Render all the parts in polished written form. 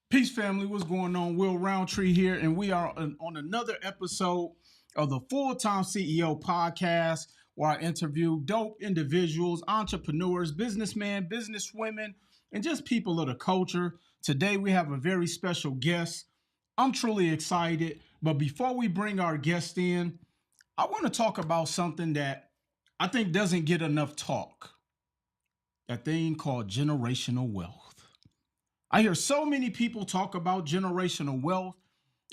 Peace, family. What's going on? Will Roundtree here, and we are on another episode of the Full Time CEO podcast, where I interview dope individuals, entrepreneurs, businessmen, businesswomen, and just people of the culture. Today, we have a very special guest. I'm truly excited, but before we bring our guest in, I want to talk about something that I think doesn't get enough talk. That thing called generational wealth. I hear so many people talk about generational wealth,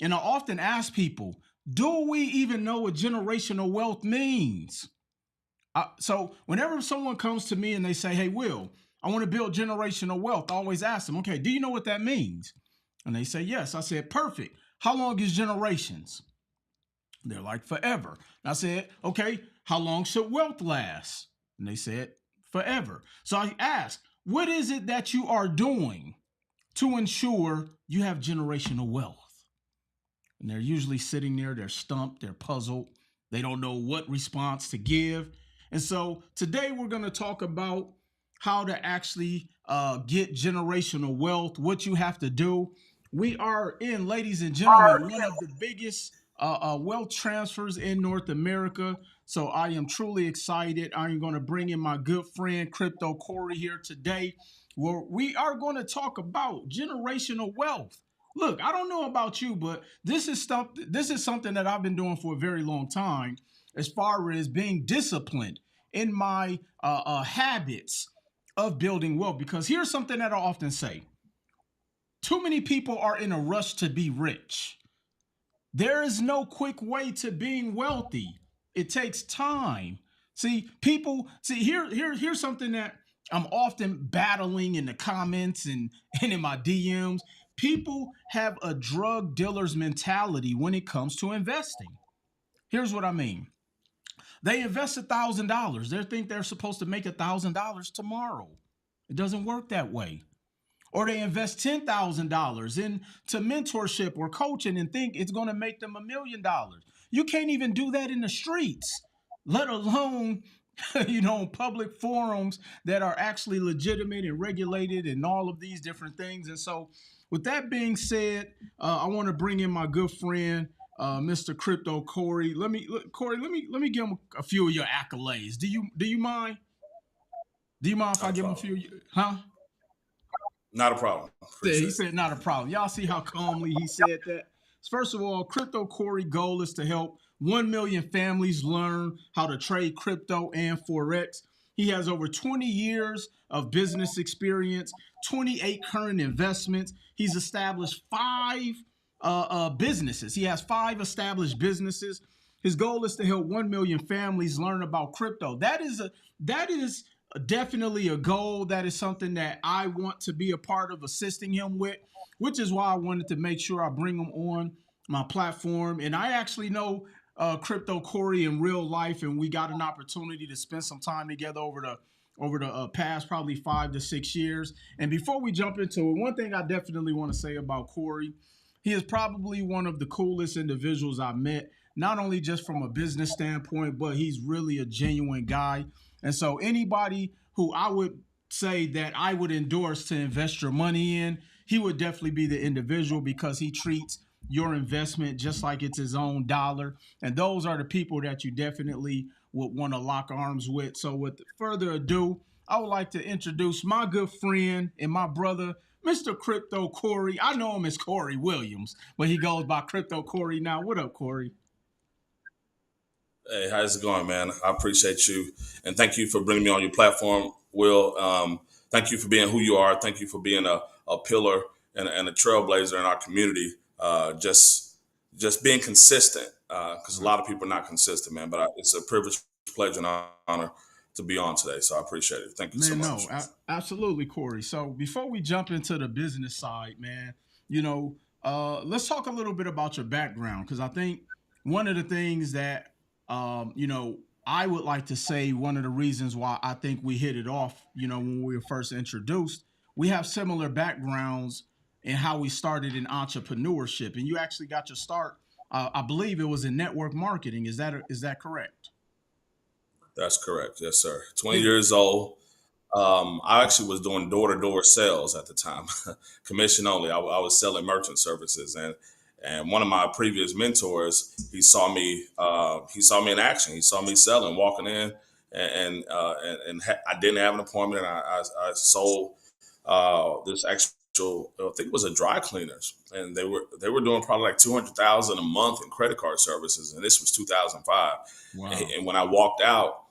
and I often ask people, do we even know what generational wealth means? So, whenever someone comes to me and they say, hey, Will, I want to build generational wealth, I always ask them, okay, do you know what that means? And they say, yes. I said, perfect. How long is generations? They're like, forever. And I said, okay, how long should wealth last? And they said, forever. So I asked, what is it that you are doing to ensure you have generational wealth? And they're usually sitting there, they're stumped, they're puzzled, they don't know what response to give. And so today we're going to talk about how to actually get generational wealth, what you have to do. We are in, ladies and gentlemen, one of the biggest wealth transfers in North America. So I am truly excited. I am going to bring in my good friend, Crypto Corey, here today, where we are going to talk about generational wealth. Look, I don't know about you, but this is stuff. This is something that I've been doing for a very long time, as far as being disciplined in my habits of building wealth. Because here's something that I often say: too many people are in a rush to be rich. There is no quick way to being wealthy. It takes time. See, people see here's something that I'm often battling in the comments and in my DMs. People have a drug dealer's mentality when it comes to investing. Here's what I mean. They invest $1,000. They think they're supposed to make $1,000 tomorrow. It doesn't work that way. Or they invest $10,000 into mentorship or coaching and think it's going to make them $1 million. You can't even do that in the streets, let alone public forums that are actually legitimate and regulated and all of these different things. And so, with that being said, I want to bring in my good friend, Mr. Crypto Corey. Corey, let me give him a few of your accolades. Do you mind? Do you mind if Not I a give him a problem. few? Huh? Not a problem. He Appreciate it. said, not a problem. Y'all see how calmly he said that? First of all, Crypto Corey goal is to help 1 million families learn how to trade crypto and Forex. He has over 20 years of business experience, 28 current investments. He's established five businesses. He has five established businesses. His goal is to help 1 million families learn about crypto. That is definitely a goal. That is something that I want to be a part of assisting him with, which is why I wanted to make sure I bring him on my platform. And I actually know Crypto Corey in real life, and we got an opportunity to spend some time together over the past probably 5 to 6 years. And before we jump into it, one thing I definitely want to say about Corey, he is probably one of the coolest individuals I've met, not only just from a business standpoint, but he's really a genuine guy. And so anybody who I would say that I would endorse to invest your money in, he would definitely be the individual, because he treats your investment just like it's his own dollar. And those are the people that you definitely would want to lock arms with. So with further ado, I would like to introduce my good friend and my brother, Mr. Crypto Corey. I know him as Corey Williams, but he goes by Crypto Corey now. What up, Corey? Hey, how's it going, man? I appreciate you, and thank you for bringing me on your platform, Will. Thank you for being who you are. Thank you for being a pillar and a trailblazer in our community. Just being consistent, because a lot of people are not consistent, man. But it's a privilege, pleasure, and honor to be on today. So I appreciate it. Thank you so Man, no, much. absolutely, Corey. So before we jump into the business side, man, let's talk a little bit about your background, because I think one of the things that, I would like to say one of the reasons why I think we hit it off, when we were first introduced, we have similar backgrounds in how we started in entrepreneurship, and you actually got your start. I believe it was in network marketing. Is that correct? That's correct. Yes, sir. 20 And years old. I actually was doing door-to-door sales at the time, commission only. I was selling merchant services, and one of my previous mentors, he saw me in action. He saw me selling, walking in, I didn't have an appointment, and I sold this actual, I think it was a dry cleaners, and they were doing probably like 200,000 a month in credit card services, and this was 2005. Wow. And when I walked out,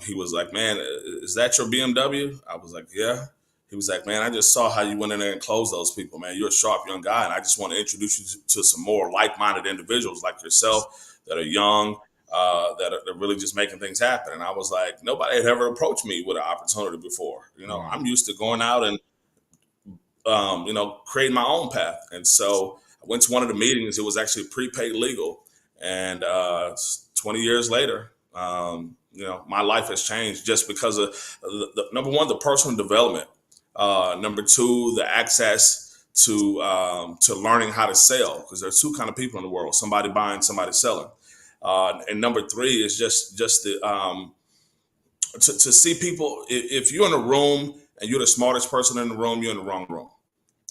he was like, "Man, is that your BMW?" I was like, "Yeah." He was like, "Man, I just saw how you went in there and closed those people, man. You're a sharp young guy, and I just want to introduce you to some more like-minded individuals like yourself that are young, that are really just making things happen." And I was like, nobody had ever approached me with an opportunity before. Wow. I'm used to going out and create my own path. And so I went to one of the meetings. It was actually prepaid legal. And 20 years later, my life has changed just because of number one, the personal development. Number two, the access to learning how to sell, because there's two kind of people in the world: somebody buying, somebody selling. And number three is just the to see people. If you're in a room and you're the smartest person in the room, you're in the wrong room.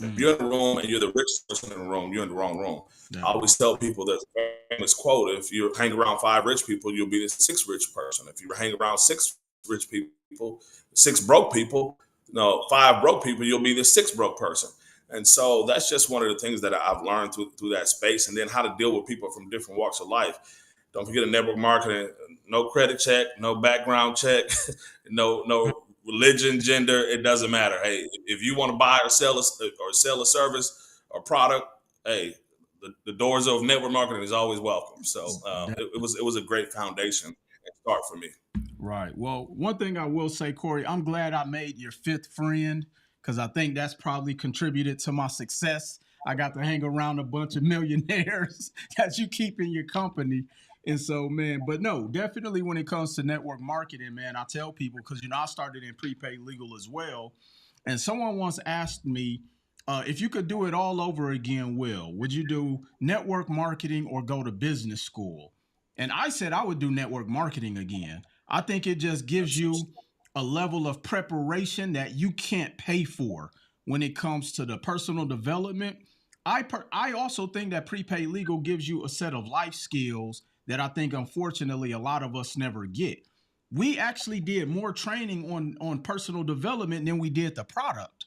If Mm, you're in a room and you're the richest person in the room, you're in the wrong room. I definitely. always tell people that famous quote: if you hang around five rich people, you'll be the sixth rich person. If you hang around six rich people, six broke people, no, five broke people, you'll be the sixth broke person. And so that's just one of the things that I've learned through that space, and then how to deal with people from different walks of life. Don't forget a network marketing, no credit check, no background check, no religion, gender. It doesn't matter. Hey, if you want to buy or sell a service or product, hey, the doors of network marketing is always welcome. So it was a great foundation and start for me. Right. Well, one thing I will say, Corey, I'm glad I made your fifth friend because I think that's probably contributed to my success. I got to hang around a bunch of millionaires that you keep in your company. And so, man, but no, definitely when it comes to network marketing, man, I tell people because, I started in prepaid legal as well. And someone once asked me, if you could do it all over again, Will, would you do network marketing or go to business school? And I said I would do network marketing again. I think it just gives you a level of preparation that you can't pay for when it comes to the personal development. I also think that prepaid legal gives you a set of life skills that I think unfortunately a lot of us never get. We actually did more training on personal development than we did the product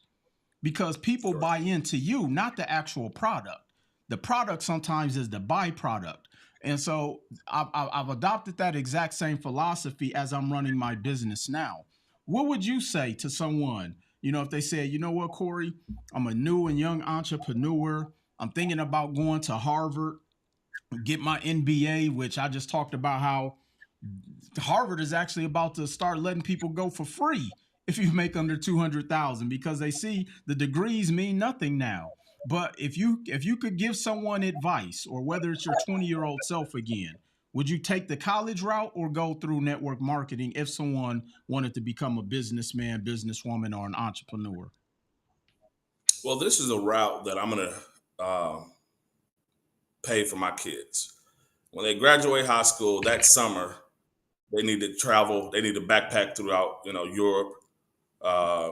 because people Sure. buy into you, not the actual product. The product sometimes is the byproduct. And so I've adopted that exact same philosophy as I'm running my business now. What would you say to someone, if they said, you know what, Corey, I'm a new and young entrepreneur. I'm thinking about going to Harvard, get my MBA, which I just talked about how Harvard is actually about to start letting people go for free if you make under 200,000 because they see the degrees mean nothing now. But if you could give someone advice, or whether it's your 20-year-old self again, would you take the college route or go through network marketing if someone wanted to become a businessman, businesswoman, or an entrepreneur? Well, this is a route that I'm gonna pay for my kids when they graduate high school that summer. They need to travel. They need to backpack throughout, Europe, uh,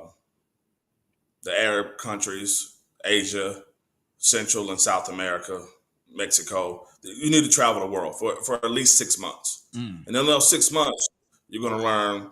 the Arab countries, Asia, Central and South America, Mexico. You need to travel the world for at least 6 months. Mm, And in those 6 months, you're going to learn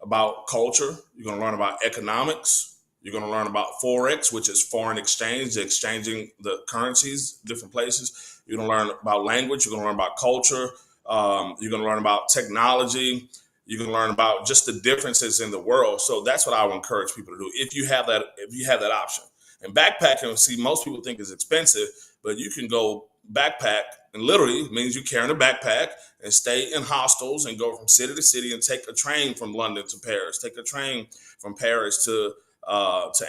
about culture. You're going to learn about economics. You're going to learn about Forex, which is foreign exchange, exchanging the currencies, different places. You're going to learn about language. You're going to learn about culture. You're going to learn about technology. You can learn about just the differences in the world. So that's what I would encourage people to do if you have that option. And backpacking, see, most people think is expensive, but you can go backpack, and literally means you carrying a backpack and stay in hostels and go from city to city and take a train from London to Paris, take a train from Paris to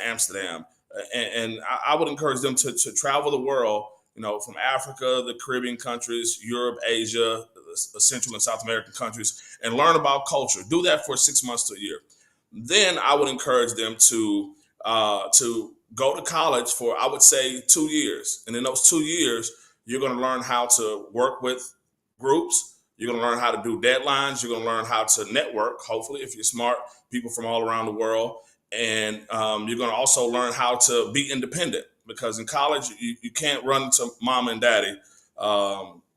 Amsterdam. And I would encourage them to travel the world, from Africa, the Caribbean countries, Europe, Asia, the Central and South American countries, and learn about culture. Do that for 6 months to a year. Then I would encourage them to go to college for, I would say, 2 years. And in those 2 years, you're going to learn how to work with groups. You're going to learn how to do deadlines. You're going to learn how to network, hopefully, if you're smart, people from all around the world. And you're going to also learn how to be independent, because in college, you can't run to mom and daddy.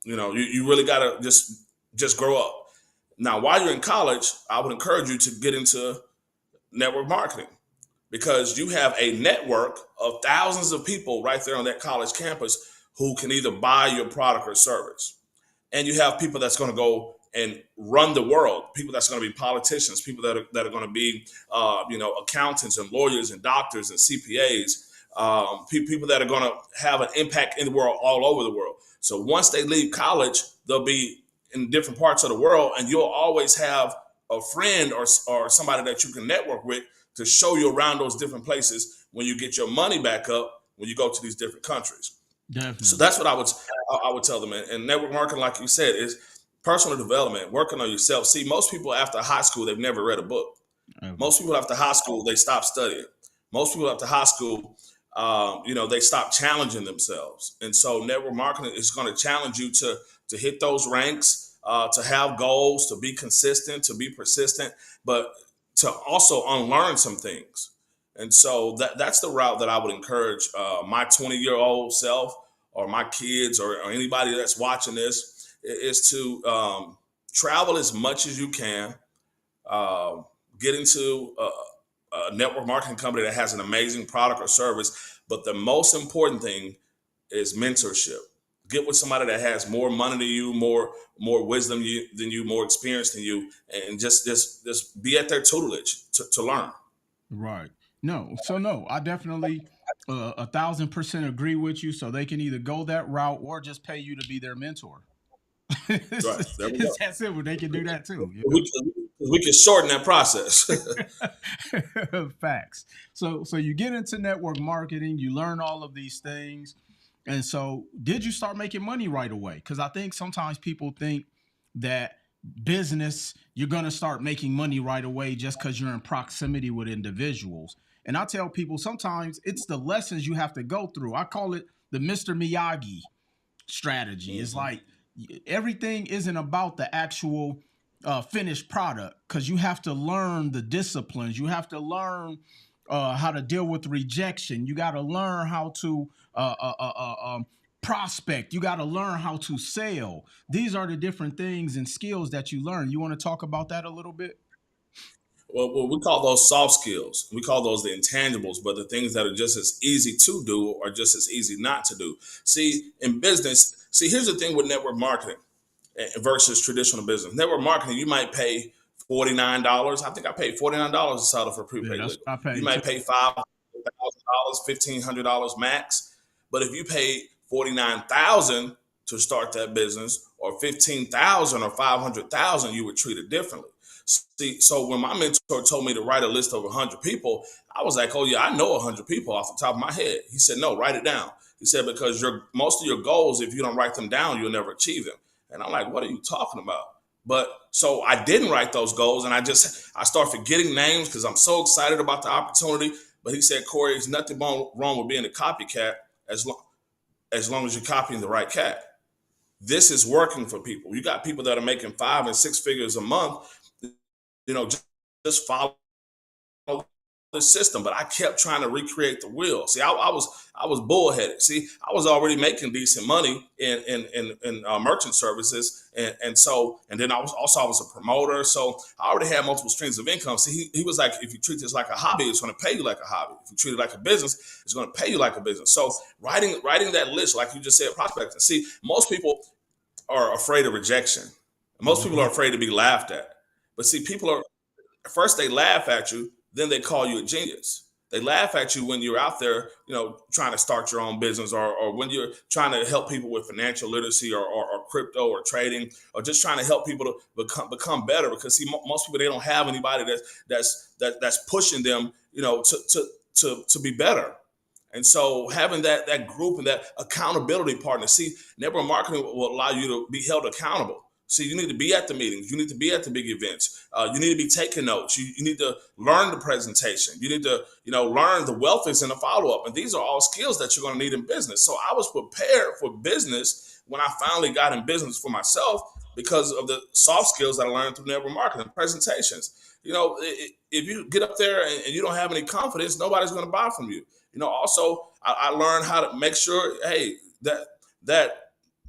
You really got to just grow up. Now, while you're in college, I would encourage you to get into network marketing, because you have a network of thousands of people right there on that college campus who can either buy your product or service. And you have people that's going to go and run the world, people that's going to be politicians, people that are going to be accountants and lawyers and doctors and CPAs, people that are going to have an impact in the world, all over the world. So once they leave college, they'll be in different parts of the world, and you'll always have a friend or somebody that you can network with to show you around those different places when you get your money back up when you go to these different countries. So Definitely. that's what I would tell them. And network marketing, like you said, is personal development, working on yourself. See, most people after high school, they've never read a book. Ever. Most people after high school, they stop studying. Most people after high school, they stop challenging themselves. And so network marketing is going to challenge you to hit those ranks, to have goals, to be consistent, to be persistent, but to also unlearn some things. And so that's the route that I would encourage my 20-year-old self, or my kids, or anybody that's watching this, is to travel as much as you can, uh, get into a network marketing company that has an amazing product or service. But the most important thing is mentorship. Get with somebody that has more money than you, more wisdom than you, more experience than you, and just be at their tutelage to learn. Right. No. So no, I definitely 1,000% agree with you. So they can either go that route or just pay you to be their mentor. Right, it's, there we go. it's that simple. They can do that too. We can shorten that process. Facts. So you get into network marketing, you learn all of these things. And so did you start making money right away? Because I think sometimes people think that business, you're gonna start making money right away just because you're in proximity with individuals. And I tell people sometimes it's the lessons you have to go through. I call it the Mr. Miyagi strategy. It's Mhm. like everything isn't about the actual finished product, because you have to learn the disciplines. You have to learn how to deal with rejection. You got to learn how to prospect. You got to learn how to sell. These are the different things and skills that you learn. You want to talk about that a little bit? Well, we call those soft skills. We call those the intangibles, but the things that are just as easy to do or just as easy not to do. See, in business, here's the thing with network marketing versus traditional business. Network marketing, you might pay $49. I think I paid $49 to sign up for Yeah, prepaid that's legal. what I You paid too. might pay $5,000, $1,500 max. But if you pay 49,000 to start that business, or 15,000 or 500,000, you would treat it differently. See, so when my mentor told me to write a list of 100 people, I was like, "Oh yeah, I know 100 people off the top of my head." He said, "No, write it down." He said, "Because most of your goals, if you don't write them down, you'll never achieve them." And I'm like, "What are you talking about?" But so I didn't write those goals, and I start forgetting names because I'm so excited about the opportunity. But he said, "Corey, there's nothing wrong with being a copycat as long as you're copying the right cat." This is working for people. You got people that are making 5 and 6 figures a month, just follow the system. But I kept trying to recreate the wheel. See, I was bullheaded. See, I was already making decent money in merchant services, and then I was a promoter, so I already had multiple streams of income. See, he was like, if you treat this like a hobby, it's going to pay you like a hobby. If you treat it like a business, it's going to pay you like a business. So writing that list, like you just said, prospecting. See, most people are afraid of rejection. Most people Mm-hmm. are afraid to be laughed at. But see, people are first they laugh at you, then they call you a genius. They laugh at you when you're out there, trying to start your own business, or when you're trying to help people with financial literacy, or crypto or trading, or just trying to help people to become better. Because see, most people, they don't have anybody that's pushing them, to be better. And so having that group and that accountability partner, see, network marketing will allow you to be held accountable. See, you need to be at the meetings. You need to be at the big events. You need to be taking notes. You need to learn the presentation. You need to, learn the wealth is in the follow up. And these are all skills that you're going to need in business. So I was prepared for business when I finally got in business for myself, because of the soft skills that I learned through network marketing, presentations. If you get up there and you don't have any confidence, nobody's going to buy from you. Also, I learned how to make sure, hey, that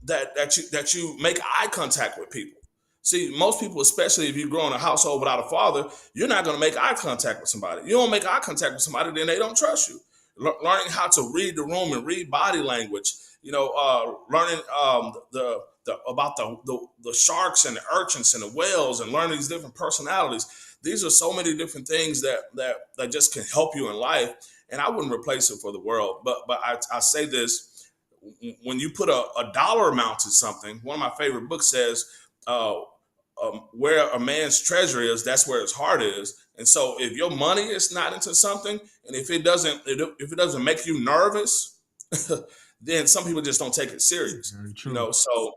that you make eye contact with people. See, most people, especially if you grow in a household without a father, you're not going to make eye contact with somebody. You don't make eye contact with somebody, then they don't trust you. Learning how to read the room and read body language. Learning about the sharks and the urchins and the whales, and learning these different personalities. These are so many different things that just can help you in life, and I wouldn't replace it for the world. But I say this: when you put a dollar amount to something, one of my favorite books says, where a man's treasure is, that's where his heart is. And so if your money is not into something, and if it doesn't make you nervous, then some people just don't take it serious. Very true. So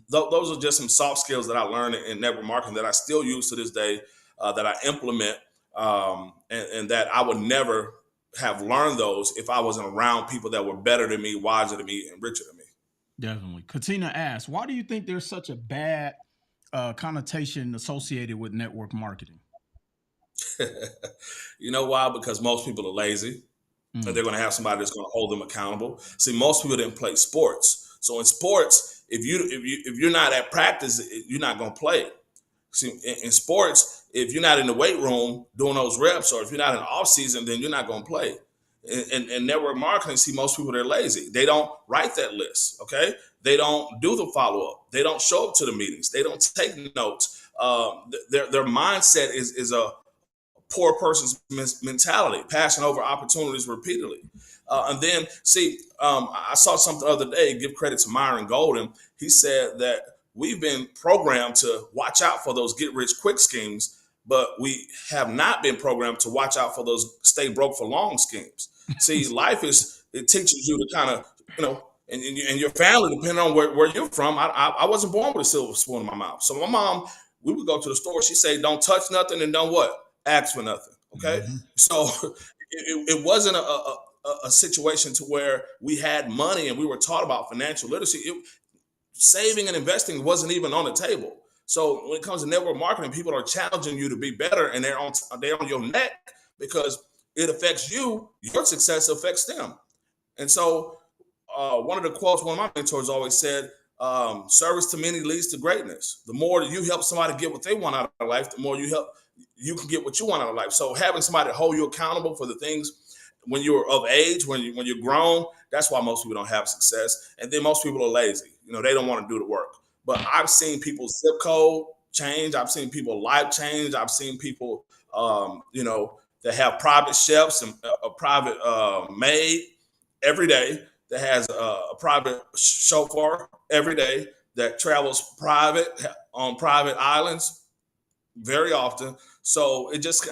those are just some soft skills that I learned in network marketing that I still use to this day, that I implement, and that I would never have learned those if I wasn't around people that were better than me, wiser than me, and richer than me. Definitely. Katina asks, why do you think there's such a bad connotation associated with network marketing? You know why? Because most people are lazy. And they're going to have somebody that's going to hold them accountable. See, most people didn't play sports. So in sports, if you're not at practice, you're not going to play. See, in sports, if you're not in the weight room doing those reps, or if you're not in off season, then you're not going to play. In network marketing, see, most people, they're lazy. They don't write that list. Okay, they don't do the follow up. They don't show up to the meetings. They don't take notes. Their mindset is a poor person's mentality, passing over opportunities repeatedly. And then, see, I saw something the other day, give credit to Myron Golden. He said that we've been programmed to watch out for those get rich quick schemes, but we have not been programmed to watch out for those stay broke for long schemes. See, life it teaches you to kind of, and your family, depending on where you're from. I wasn't born with a silver spoon in my mouth. So my mom, we would go to the store. She'd say, don't touch nothing and don't what? Ask for nothing. Okay. Mm-hmm. So it wasn't a situation to where we had money and we were taught about financial literacy. Saving and investing wasn't even on the table. So when it comes to network marketing, people are challenging you to be better, and they're on your neck because it affects you. Your success affects them. And so one of the quotes one of my mentors always said, service to many leads to greatness. The more you help somebody get what they want out of life, the more you can get what you want out of life. So having somebody hold you accountable for the things when you're of age, when you're grown, that's why most people don't have success. And then most people are lazy. They don't want to do the work. But I've seen people's zip code change. I've seen people life change. I've seen people, that have private chefs and a private maid every day, that has a private chauffeur every day, that travels private on private islands very often. So it just,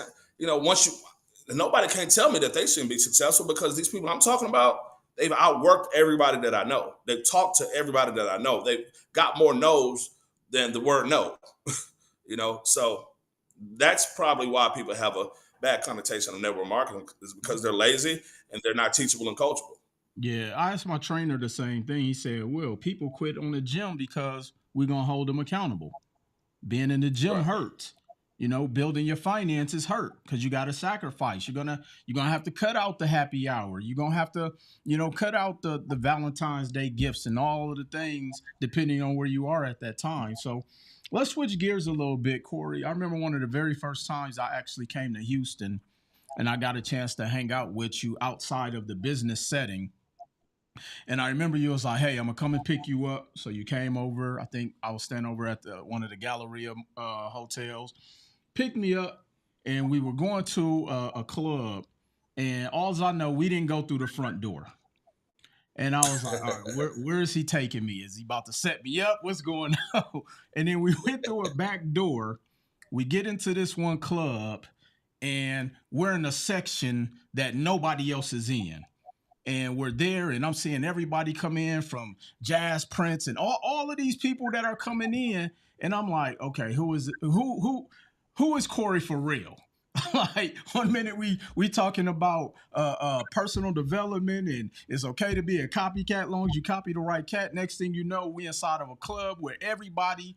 nobody can tell me that they shouldn't be successful, because these people I'm talking about, they've outworked everybody that I know. They've talked to everybody that I know. They've got more no's than the word no. So that's probably why people have a bad connotation of network marketing, is because they're lazy and they're not teachable and coachable. Yeah, I asked my trainer the same thing. He said, "Well, people quit on the gym because we're gonna hold them accountable. Being in the gym Right. hurts. Building your finances hurt because you got to sacrifice. You're gonna have to cut out the happy hour. You're gonna have to, cut out the Valentine's Day gifts and all of the things depending on where you are at that time. So let's switch gears a little bit, Corey. I remember one of the very first times I actually came to Houston and I got a chance to hang out with you outside of the business setting. And I remember you was like, "Hey, I'm gonna come and pick you up." So you came over. I think I was staying over at one of the Galleria hotels. Picked me up, and we were going to a club. And all I know, we didn't go through the front door. And I was like, "All right, where is he taking me? Is he about to set me up? What's going on?" And then we went through a back door. We get into this one club, and we're in a section that nobody else is in, and we're there, and I'm seeing everybody come in from Jazz Prince and all of these people that are coming in, and I'm like, okay, who is Corey for real? Like 1 minute we talking about personal development and it's okay to be a copycat long as you copy the right cat. Next thing you know, we inside of a club where everybody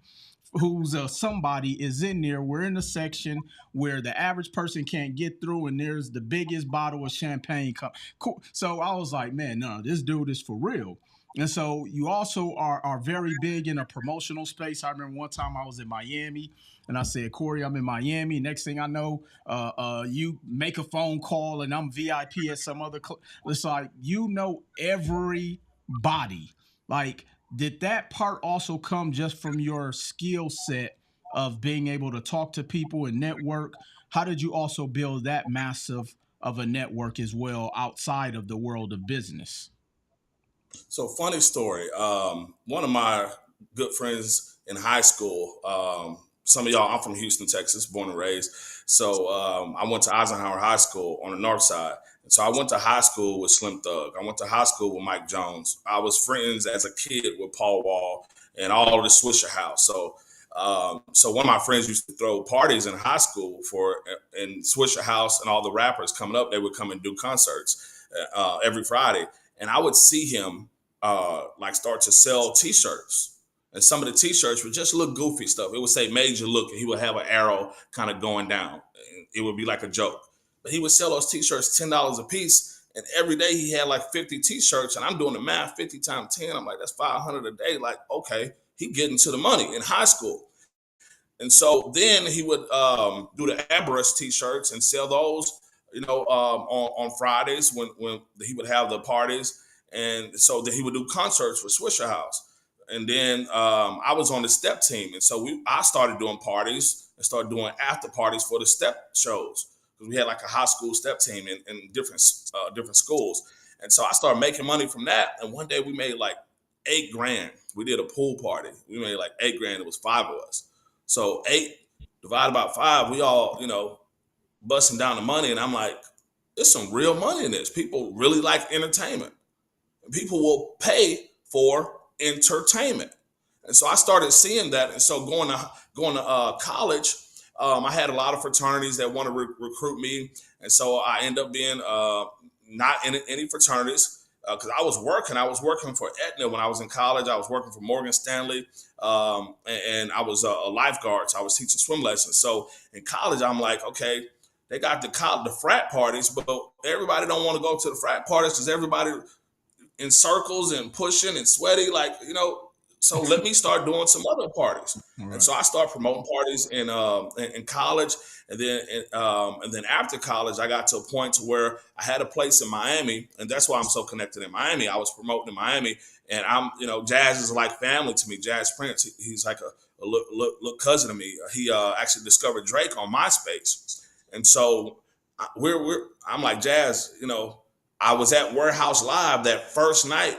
who's somebody is in there. We're in a section where the average person can't get through, and there's the biggest bottle of champagne. Cool. So I was like, man, no, this dude is for real. And so you also are very big in a promotional space. I remember one time I was in Miami and I said, Corey, I'm in Miami. Next thing I know, you make a phone call and I'm VIP at some other club. It's like, you know, everybody. Like, did that part also come just from your skill set of being able to talk to people and network? How did you also build that massive of a network as well outside of the world of business? So funny story. One of my good friends in high school. Some of y'all, I'm from Houston, Texas, born and raised. So I went to Eisenhower High School on the north side. And so I went to high school with Slim Thug. I went to high school with Mike Jones. I was friends as a kid with Paul Wall and all of the Swisher House. So one of my friends used to throw parties in high school for in Swisher House, and all the rappers coming up, they would come and do concerts every Friday, and I would see him like start to sell T-shirts, and some of the T-shirts would just look goofy stuff. It would say "Major Look," and he would have an arrow kind of going down. It would be like a joke, but he would sell those T-shirts $10 a piece. And every day he had like 50 T-shirts, and I'm doing the math: 50 times 10. I'm like, that's 500 a day. Like, okay, he getting to the money in high school. And so then he would do the Abras T-shirts and sell those, on Fridays when he would have the parties. And so then he would do concerts with Swisher House. And then I was on the step team, and so I started doing parties and started doing after parties for the step shows because we had like a high school step team in different schools. And so I started making money from that. And one day we made like 8 grand. We did a pool party. We made like 8 grand. It was 5 of us. So 8 divided by 5, we all, busting down the money. And I'm like, there's some real money in this. People really like entertainment. And people will pay for entertainment. And so I started seeing that. And so going to college, I had a lot of fraternities that want to recruit me. And so I end up being not in any fraternities because I was working. I was working for Aetna when I was in college. I was working for Morgan Stanley, and I was a lifeguard. So I was teaching swim lessons. So in college, I'm like, okay, they got the frat parties, but everybody don't want to go to the frat parties because everybody in circles and pushing and sweaty, So let me start doing some other parties. And Right. so I started promoting parties in college, and then after college, I got to a point to where I had a place in Miami, and that's why I'm so connected in Miami. I was promoting in Miami, and Jazz is like family to me. Jazz Prince, he's like a look cousin to me. He actually discovered Drake on MySpace, and so I'm like Jazz, I was at Warehouse Live that first night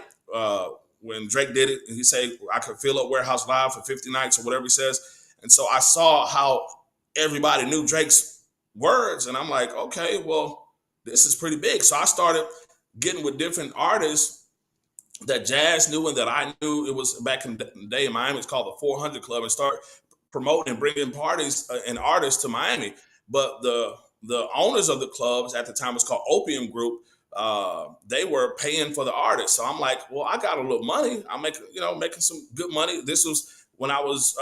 when Drake did it, and he said I could fill up Warehouse Live for 50 nights or whatever he says. And so I saw how everybody knew Drake's words, and I'm like, okay, well, this is pretty big. So I started getting with different artists that Jazz knew and that I knew. It was back in the day in Miami. It's called the 400 Club, and start promoting and bringing parties and artists to Miami. But the owners of the clubs at the time was called Opium Group. They were paying for the artists, so I'm like, well, I got a little money. I'm making some good money. This was when I was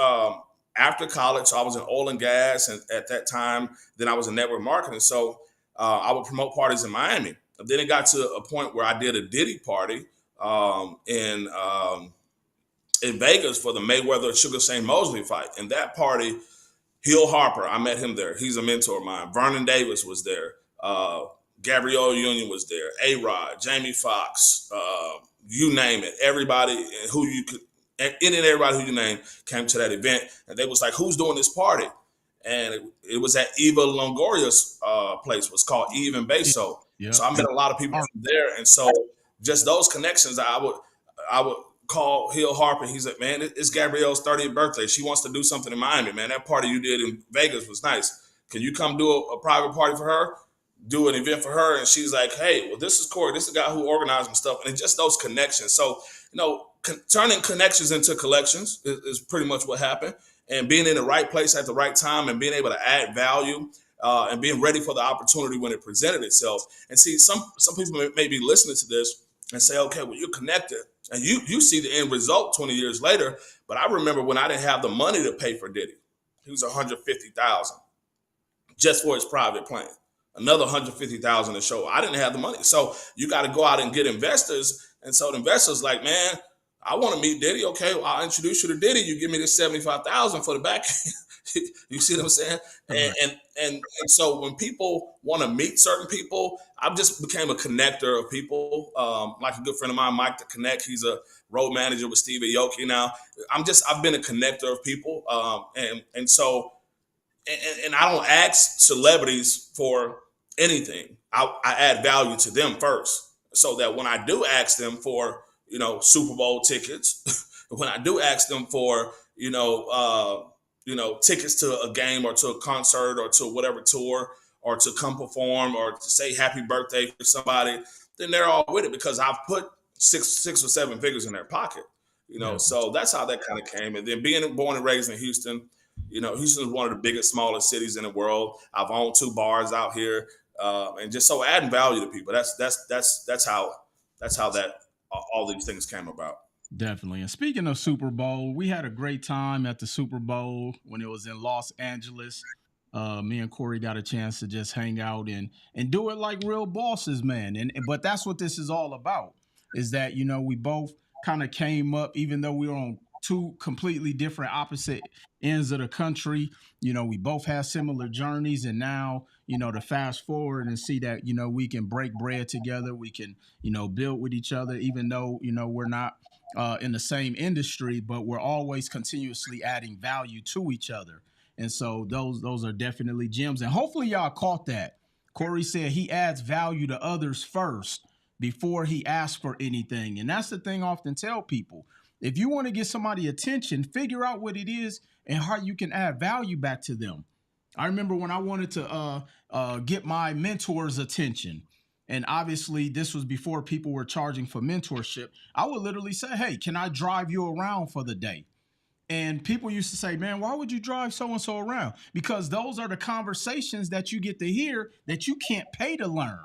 after college. So I was in oil and gas, and at that time, then I was in network marketing. So I would promote parties in Miami. And then it got to a point where I did a Diddy party in Vegas for the Mayweather Sugar Shane Mosley fight. And that party, Hill Harper, I met him there. He's a mentor of mine. Vernon Davis was there. Gabrielle Union was there. A-Rod, Jamie Foxx, you name it. Everybody who you could, any and everybody who you name came to that event. And they was like, who's doing this party? And it was at Eva Longoria's place. It was called Eve and Beso. Yeah. So I met a lot of people from there. And so just those connections, I would call Hill Harper. He's like, man, it's Gabrielle's 30th birthday. She wants to do something in Miami, man. That party you did in Vegas was nice. Can you come do a private party for her? Do an event for her? And she's like, hey, well, this is Corey. This is the guy who organized my stuff. And it's just those connections. So, turning connections into collections is pretty much what happened. And being in the right place at the right time and being able to add value and being ready for the opportunity when it presented itself. And see, some people may be listening to this and say, okay, well, you're connected and you see the end result 20 years later. But I remember when I didn't have the money to pay for Diddy. He was 150,000 just for his private plane. Another 150,000 to show. I didn't have the money, so you got to go out and get investors. And so the investors like, man, I want to meet Diddy. Okay, well, I'll introduce you to Diddy. You give me this 75,000 for the back. You see what I'm saying? And so when people want to meet certain people, I've just became a connector of people. Like a good friend of mine, Mike the Connect. He's a road manager with Steve Aoki now. I've been a connector of people, and so and I don't ask celebrities for anything. I add value to them first, so that when I do ask them for Super Bowl tickets, when I do ask them for tickets to a game or to a concert or to whatever tour or to come perform or to say happy birthday for somebody, then they're all with it because I've put six or seven figures in their pocket. So that's how that kind of came. And then being born and raised in Houston, Houston is one of the biggest, smallest cities in the world. I've owned 2 bars out here, and just so adding value to people. That's how that all these things came about. Definitely. And speaking of Super Bowl, we had a great time at the Super Bowl when it was in Los Angeles. Me and Corey got a chance to just hang out and do it like real bosses, man. But that's what this is all about. Is that we both kind of came up, even though we were on 2 completely different opposite ends of the country. We both have similar journeys, and now to fast forward and see that we can break bread together. We can build with each other, even though we're not in the same industry, but we're always continuously adding value to each other. And so those are definitely gems. And hopefully y'all caught that. Corey said he adds value to others first before he asks for anything. And that's the thing I often tell people. If you want to get somebody attention, figure out what it is and how you can add value back to them. I remember when I wanted to get my mentor's attention. And obviously, this was before people were charging for mentorship. I would literally say, hey, can I drive you around for the day? And people used to say, man, why would you drive so-and-so around? Because those are the conversations that you get to hear that you can't pay to learn.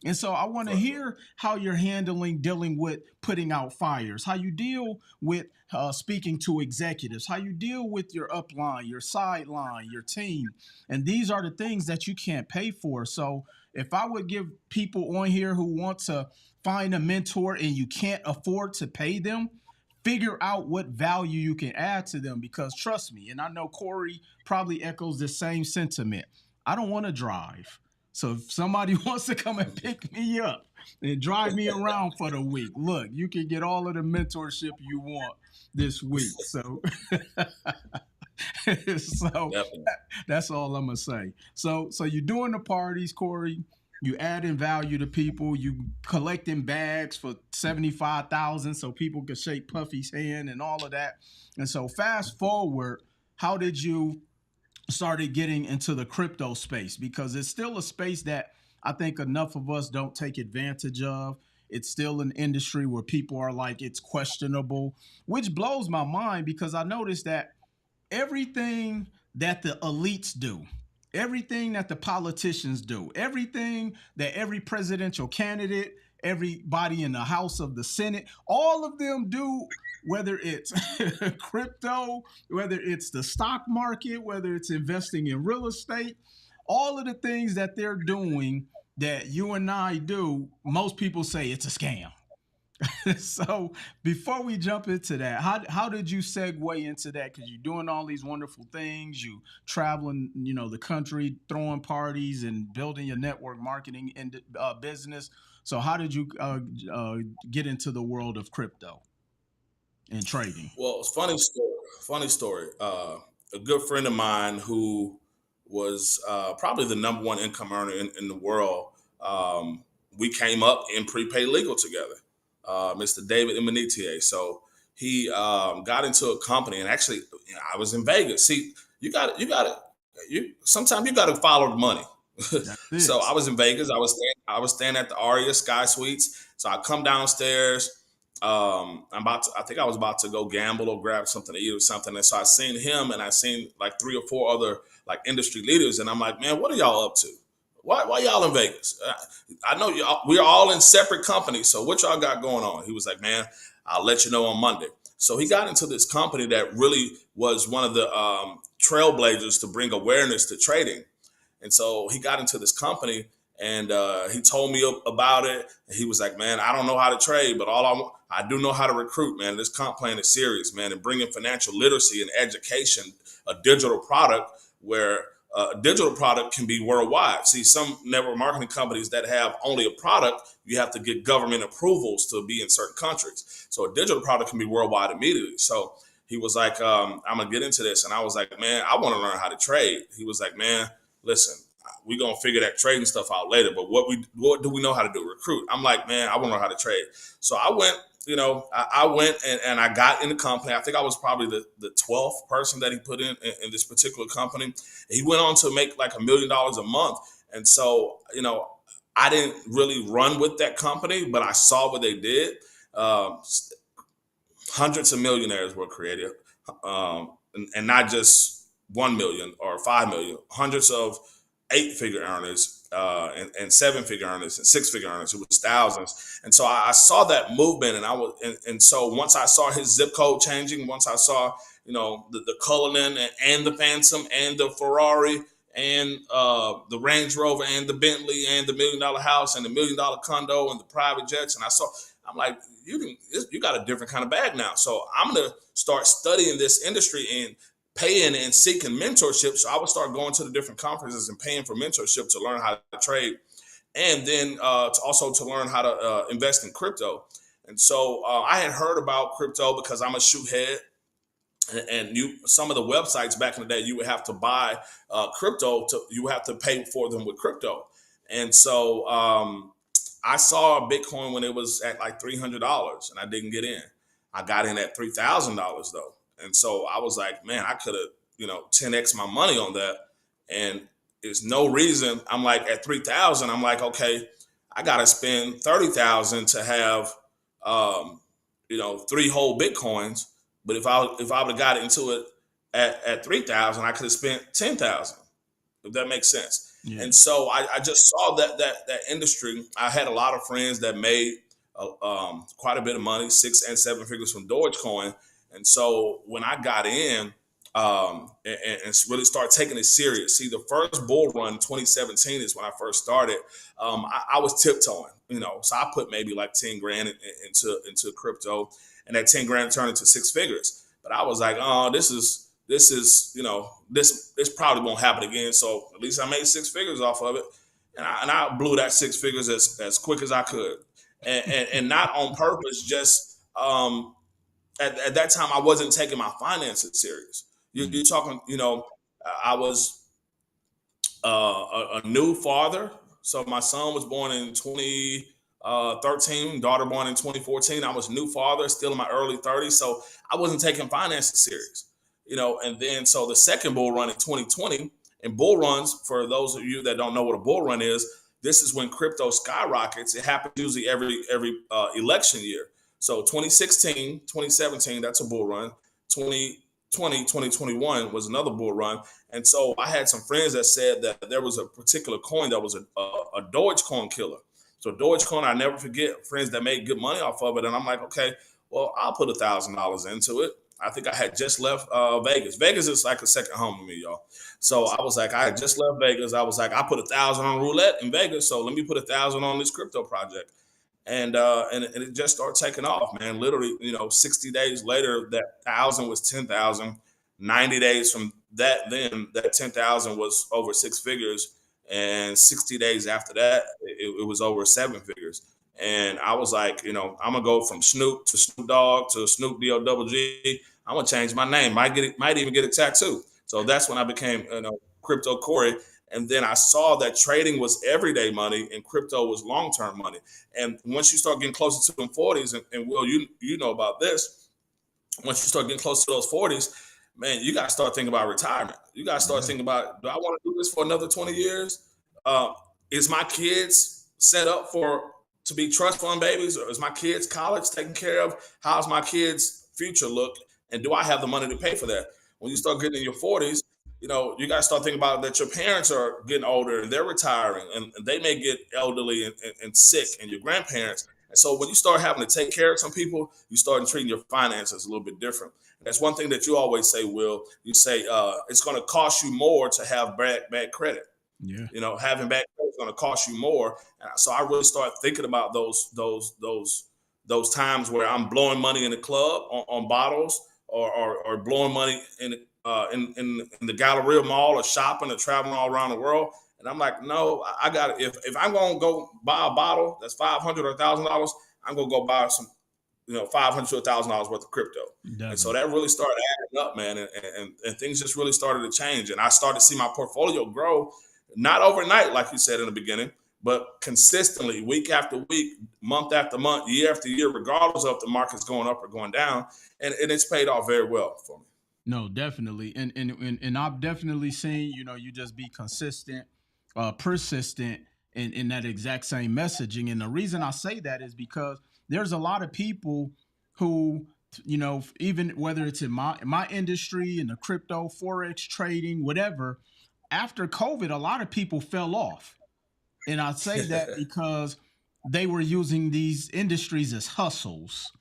And so I want to hear how you're dealing with putting out fires, how you deal with speaking to executives, how you deal with your upline, your sideline, your team. And these are the things that you can't pay for. So if I would give people on here who want to find a mentor and you can't afford to pay them, figure out what value you can add to them, because trust me, and I know Corey probably echoes the same sentiment. I don't want to drive. So if somebody wants to come and pick me up and drive me around for the week, look, you can get all of the mentorship you want this week. So, so that's all I'm gonna say. So you're doing the parties, Corey. You adding value to people. You collecting bags for 75,000 so people could shake Puffy's hand and all of that. And so fast forward, how did you started getting into the crypto space? Because it's still a space that I think enough of us don't take advantage of. It's still an industry where people are like, it's questionable, which blows my mind because I noticed that everything that the elites do, everything that the politicians do, everything that every presidential candidate, everybody in the House of the Senate, all of them do, whether it's crypto, whether it's the stock market, whether it's investing in real estate, all of the things that they're doing that you and I do, most people say it's a scam. So before we jump into that, how did you segue into that? Because you're doing all these wonderful things, you traveling, the country, throwing parties and building your network marketing and business. So how did you get into the world of crypto and trading? Well, it's funny story. Funny story. A good friend of mine who was probably the number one income earner in the world. We came up in prepaid legal together, Mr. David Imanitier. So he got into a company, and actually, I was in Vegas. See, sometimes you got to follow the money. So I was in Vegas. I was staying at the Aria Sky Suites. So I come downstairs, I think I was about to go gamble or grab something to eat or something. And so I seen him and I seen like 3 or 4 other like industry leaders. And I'm like, man, what are y'all up to? Why y'all in Vegas? I know we're all in separate companies. So what y'all got going on? He was like, man, I'll let you know on Monday. So he got into this company that really was one of the trailblazers to bring awareness to trading. And so he got into this company and he told me about it. And he was like, man, I don't know how to trade, but I do know how to recruit, man. This comp plan is serious, man. And bringing financial literacy and education, a digital product where a digital product can be worldwide. See, some network marketing companies that have only a product, you have to get government approvals to be in certain countries. So a digital product can be worldwide immediately. So he was like, I'm going to get into this. And I was like, man, I want to learn how to trade. He was like, man, listen, we're going to figure that trading stuff out later. But what do we know how to do? Recruit. I'm like, man, I want to learn how to trade. So I went, I went and I got in the company. I think I was probably the 12th person that he put in this particular company. He went on to make like $1 million a month. And so, I didn't really run with that company, but I saw what they did. Hundreds of millionaires were created, and not just 1 million or 5 million, hundreds of 8-figure earners and 7-figure earners and 6-figure earners. It was thousands. And so I saw that movement, and so once I saw his zip code changing, once I saw the Cullinan and the Phantom and the Ferrari and the Range Rover and the Bentley and the $1 million house and the $1 million condo and the private jets, and I'm like, you got a different kind of bag now. So I'm gonna start studying this industry and paying and seeking mentorship. So I would start going to the different conferences and paying for mentorship to learn how to trade, and then to learn how to invest in crypto. And so I had heard about crypto because I'm a shoe head. And some of the websites back in the day, you would have to buy crypto. You would have to pay for them with crypto. And so I saw Bitcoin when it was at like $300, and I didn't get in. I got in at $3,000 though. And so I was like, man, I could have, 10x my money on that. And there's no reason. I'm like at 3,000. I'm like, okay, I got to spend 30,000 to have, 3 whole Bitcoins. But if I would have got into it at 3,000, I could have spent 10,000. If that makes sense. Yeah. And so I just saw that industry. I had a lot of friends that made quite a bit of money, 6 and 7 figures from Dogecoin. And so when I got in and really started taking it serious, see, the first bull run, 2017, is when I first started. I was tiptoeing, so I put maybe like 10 grand into crypto, and that 10 grand turned into 6 figures. But I was like, oh, this probably won't happen again. So at least I made 6 figures off of it, and I blew that 6 figures as quick as I could, and not on purpose. Just at that time, I wasn't taking my finances serious. You're talking, I was a new father. So my son was born in 2013, daughter born in 2014. I was a new father, still in my early 30s. So I wasn't taking finances serious, and then so the second bull run in 2020, and bull runs, for those of you that don't know what a bull run is, this is when crypto skyrockets. It happens usually every election year. So 2016, 2017, that's a bull run. 2020, 2021 was another bull run. And so I had some friends that said that there was a particular coin that was a Dogecoin killer. So Dogecoin, I never forget, friends that made good money off of it. And I'm like, okay, well, I'll put $1,000 into it. I think I had just left Vegas. Vegas is like a second home to me, y'all. So I was like, I had just left Vegas. I was like, I put 1,000 on roulette in Vegas. So let me put 1,000 on this crypto project. And it just started taking off, man. Literally, 60 days later, that 1,000 was 10,000. 90 days from that, then that 10,000 was over 6 figures. And 60 days after that, it was over 7 figures. And I was like, I'm gonna go from Snoop to Snoop Dogg to Snoop D-O-double-G. I'm gonna change my name. Might even get a tattoo. So that's when I became, Crypto Corey. And then I saw that trading was everyday money and crypto was long-term money. And once you start getting closer to them 40s, and Will, you know about this, once you start getting close to those 40s, man, you got to start thinking about retirement. You got to start thinking about, do I want to do this for another 20 years? Is my kids set up to be trust fund babies? Or is my kids' college taken care of? How's my kids' future look? And do I have the money to pay for that? When you start getting in your 40s, you got to start thinking about that your parents are getting older and they're retiring and they may get elderly and sick, and your grandparents. And so when you start having to take care of some people, you start treating your finances a little bit different. And that's one thing that you always say, Will. You say it's going to cost you more to have bad credit. Yeah. Having bad credit is going to cost you more. And so I really start thinking about those times where I'm blowing money in the club on bottles, or blowing money in the Galleria Mall, or shopping, or traveling all around the world. And I'm like, no, I got, if I'm going to go buy a bottle that's $500 or $1,000, I'm going to go buy some, $500 to $1,000 worth of crypto. Definitely. And so that really started adding up, man. And things just really started to change. And I started to see my portfolio grow, not overnight, like you said in the beginning, but consistently, week after week, month after month, year after year, regardless of the market's going up or going down. And it's paid off very well for me. No, definitely. And I've definitely seen, you just be consistent, persistent in that exact same messaging. And the reason I say that is because there's a lot of people who, even whether it's in my industry, in the crypto, Forex trading, whatever, after COVID, a lot of people fell off. And I say that because they were using these industries as hustles,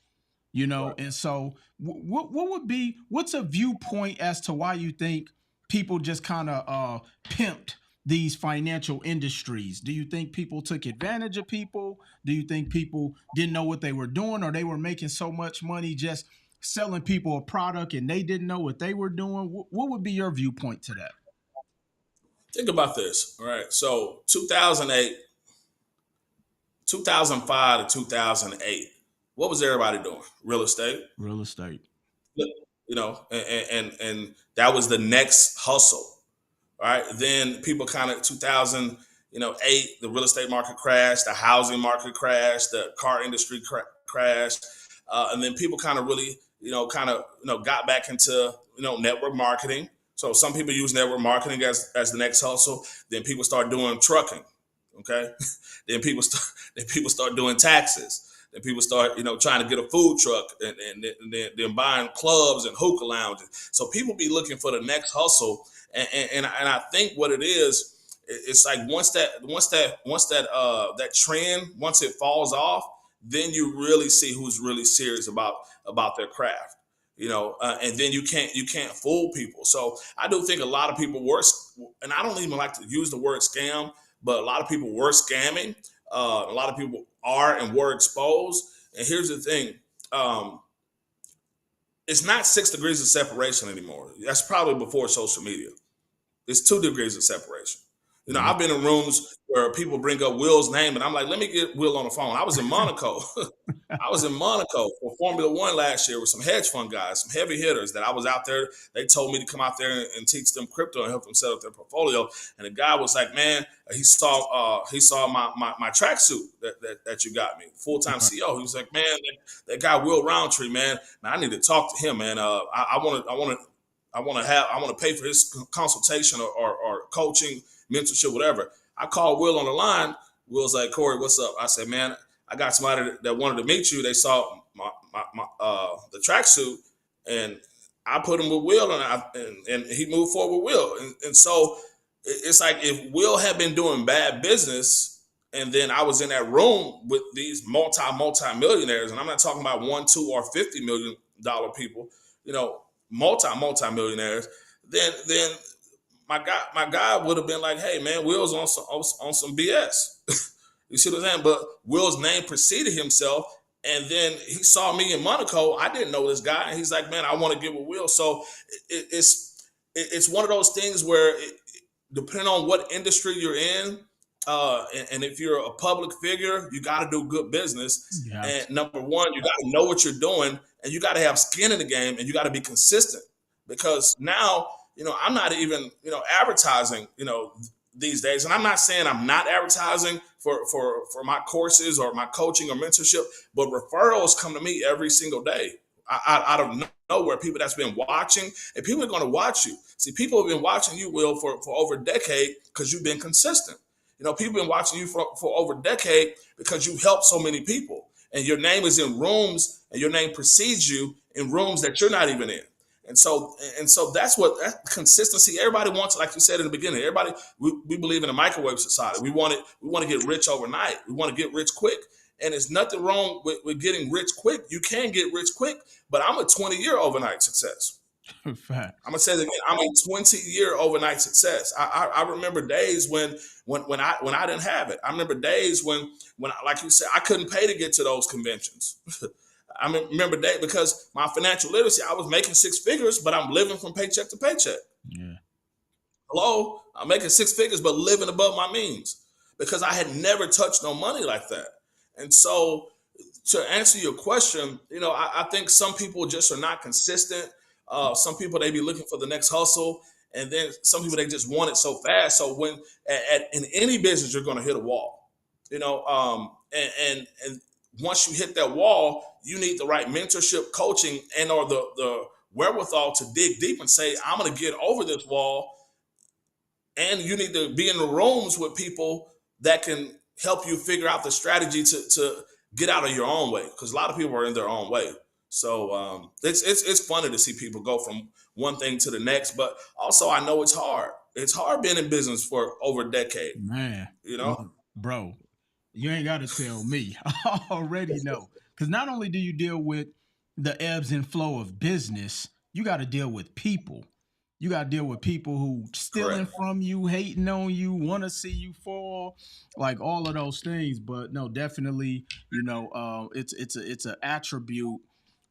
Right. and so what's a viewpoint as to why you think people just kind of pimped these financial industries? Do you think people took advantage of people? Do you think people didn't know what they were doing, or they were making so much money just selling people a product and they didn't know what they were doing? What would be your viewpoint to that? Think about this. All right. So 2005 to 2008, what was everybody doing? Real estate. Real estate. And that was the next hustle. Right. Then people kind of 2008, the real estate market crashed, the housing market crashed, the car industry crashed. And then people kind of really, got back into, network marketing. So some people use network marketing as the next hustle. Then people start doing trucking. Okay. then people start doing taxes. Then people start, trying to get a food truck, and then buying clubs and hookah lounges. So people be looking for the next hustle. And I think what it is, it's like once that trend, once it falls off, then you really see who's really serious about their craft. And then you can't fool people. So I do think a lot of people were, and I don't even like to use the word scam, but a lot of people were scamming. A lot of people are and were exposed. And here's the thing. It's not 6 degrees of separation anymore. That's probably before social media. It's 2 degrees of separation. I've been in rooms where people bring up Will's name, and I'm like, let me get Will on the phone. I was in Monaco. I was in Monaco for Formula One last year with some hedge fund guys, some heavy hitters that I was out there. They told me to come out there and teach them crypto and help them set up their portfolio. And the guy was like, man, he saw my tracksuit that you got me, full-time CEO. He was like, man, that guy Will Roundtree, man, I need to talk to him, man. I want to pay for his consultation or coaching, mentorship, whatever. I called Will on the line. Will's like, Corey, what's up? I said, man, I got somebody that wanted to meet you. They saw the tracksuit, and I put him with Will, and he moved forward with Will. And so it's like if Will had been doing bad business, and then I was in that room with these multi-millionaires, and I'm not talking about $1, $2, or $50 million people, multi-millionaires, then my guy would have been like, hey man, Will's on some BS. You see what I'm saying? But Will's name preceded himself, and then he saw me in Monaco. I didn't know this guy, and he's like, man, I want to get with Will. So it's one of those things where depending on what industry you're in, and if you're a public figure, you got to do good business. Yeah. And number one, you got to know what you're doing, and you got to have skin in the game, and you got to be consistent. Because now, I'm not even, advertising, these days. And I'm not saying I'm not advertising for my courses or my coaching or mentorship, but referrals come to me every single day. Out of nowhere, people that's been watching, and people are going to watch you. See, people have been watching you, Will, for over a decade because you've been consistent. People been watching you for over a decade because you helped so many people, and your name is in rooms, and your name precedes you in rooms that you're not even in. And so that's what that consistency. Everybody wants, like you said in the beginning. Everybody, we believe in a microwave society. We want it. We want to get rich overnight. We want to get rich quick. And there's nothing wrong with getting rich quick. You can get rich quick, but I'm a 20-year overnight success. Fact. I'm gonna say that again. I'm a 20-year overnight success. I remember days when I didn't have it. I remember days when like you said, I couldn't pay to get to those conventions. I remember that because my financial literacy, I was making six figures, but I'm living from paycheck to paycheck. Yeah. Hello, I'm making six figures, but living above my means because I had never touched no money like that. And so, to answer your question, I think some people just are not consistent. Some people, they be looking for the next hustle, and then some people, they just want it so fast. So when in any business, you're going to hit a wall, and once you hit that wall, you need the right mentorship, coaching, and or the wherewithal to dig deep and say, I'm going to get over this wall. And you need to be in the rooms with people that can help you figure out the strategy to get out of your own way, because a lot of people are in their own way. So it's funny to see people go from one thing to the next, but also I know it's hard. It's hard being in business for over a decade. Man, You know, bro, you ain't got to tell me. I already know. Because not only do you deal with the ebbs and flow of business, you got to deal with people. You got to deal with people who stealing correct. from you, hating on you, want to see you fall, like all of those things. But no, definitely, it's an attribute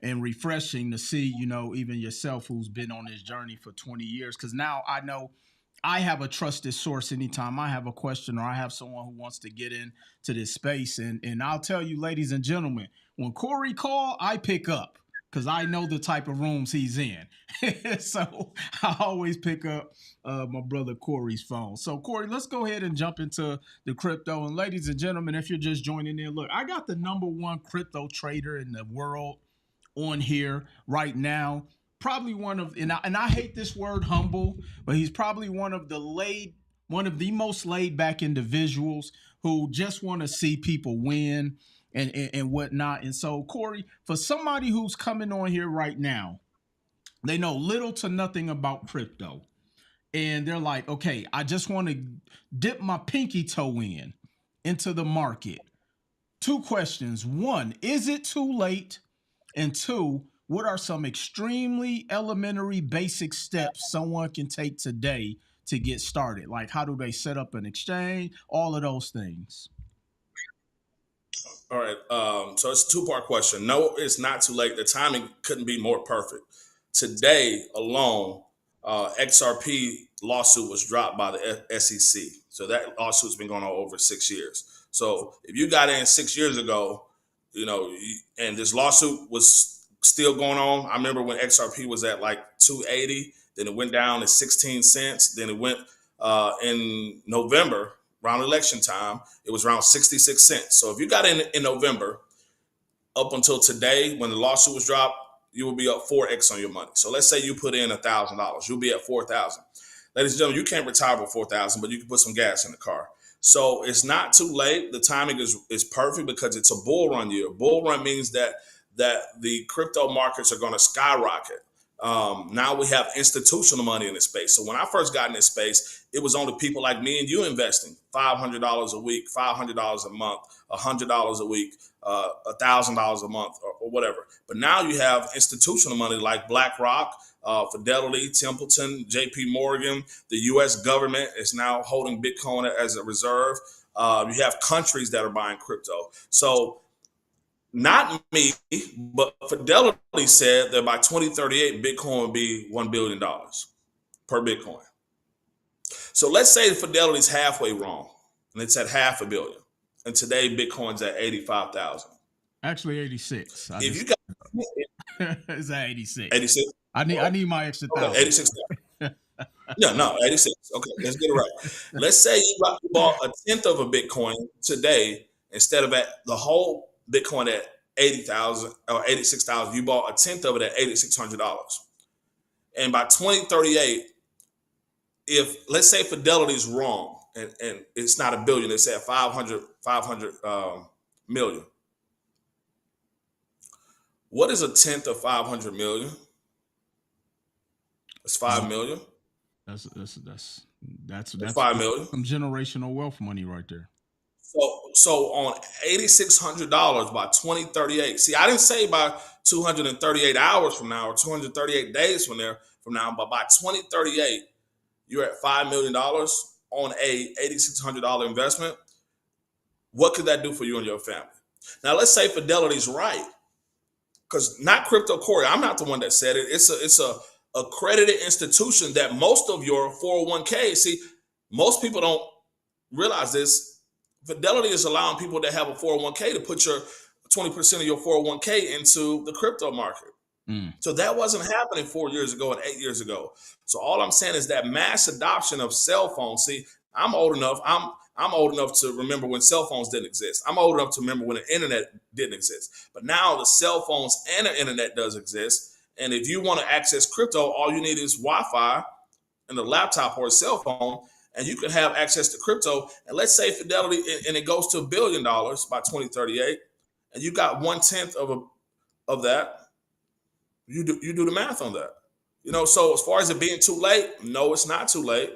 and refreshing to see, even yourself who's been on this journey for 20 years. Because now I know I have a trusted source anytime I have a question or I have someone who wants to get into this space. And I'll tell you, ladies and gentlemen, when Corey call, I pick up because I know the type of rooms he's in. So I always pick up my brother Corey's phone. So Corey, let's go ahead and jump into the crypto. And ladies and gentlemen, if you're just joining in, look, I got the number one crypto trader in the world on here right now. Probably one of, and I hate this word humble, but he's probably one of the most laid back individuals who just want to see people win and whatnot. And so, Corey, for somebody who's coming on here right now, they know little to nothing about crypto. And they're like, okay, I just want to dip my pinky toe into the market. Two questions. One, is it too late? And two, what are some extremely elementary basic steps someone can take today to get started? Like, how do they set up an exchange? All of those things. All right. So it's a two-part question. No, it's not too late. The timing couldn't be more perfect. Today alone, XRP lawsuit was dropped by the SEC. So that lawsuit's been going on over 6 years. So if you got in 6 years ago, and this lawsuit was still going on. I remember when XRP was at like 280, then it went down to 16 cents. Then it went in November, around election time, it was around 66 cents. So if you got in November, up until today, when the lawsuit was dropped, you will be up 4x on your money. So let's say you put in $1,000, you'll be at 4,000. Ladies and gentlemen, you can't retire with 4,000, but you can put some gas in the car. So it's not too late. The timing is perfect because it's a bull run year. Bull run means that the crypto markets are going to skyrocket. Now we have institutional money in this space. So when I first got in this space, it was only people like me and you investing $500 a week, $500 a month, $100 a week, $1,000 a month, or whatever. But now you have institutional money like BlackRock, Fidelity, Templeton, JP Morgan. The U.S. government is now holding Bitcoin as a reserve. You have countries that are buying crypto. So not me, but Fidelity said that by 2038, Bitcoin would be $1 billion per Bitcoin. So let's say Fidelity's halfway wrong, and it's at $500 million. And today, Bitcoin's at 85,000. Actually, 86. If you got It's at 86. 86, I need my extra okay, thousand. 86. No, 86. Okay, let's get it right. Let's say you bought a tenth of a Bitcoin today instead of at the whole Bitcoin at 80,000 or 86,000. You bought a tenth of it at $8,600. And by 2038, if let's say Fidelity is wrong and it's not a billion. It's at 500 million. What is a tenth of 500 million? It's 5 million. That's that's that's It's that's 5 million. some generational wealth money right there. So on $8,600 by 2038. See, I didn't say by 238 hours from now or 238 days from now, but by 2038, you're at $5 million on a $8,600 investment. What could that do for you and your family? Now, let's say Fidelity's right, because not Crypto Corey. I'm not the one that said it. It's a accredited institution that most of your 401k. See, most people don't realize this. Fidelity is allowing people that have a 401k to put your 20% of your 401k into the crypto market. So that wasn't happening 4 years ago and 8 years ago. So all I'm saying is that mass adoption of cell phones. See, I'm old enough. I'm old enough to remember when cell phones didn't exist. I'm old enough to remember when the internet didn't exist. But now the cell phones and the internet does exist. And if you want to access crypto, all you need is Wi-Fi and a laptop or a cell phone, and you can have access to crypto. And let's say Fidelity, and it goes to $1 billion by 2038, and you got 1/10 of that. You do the math on that. So as far as it being too late, no, it's not too late.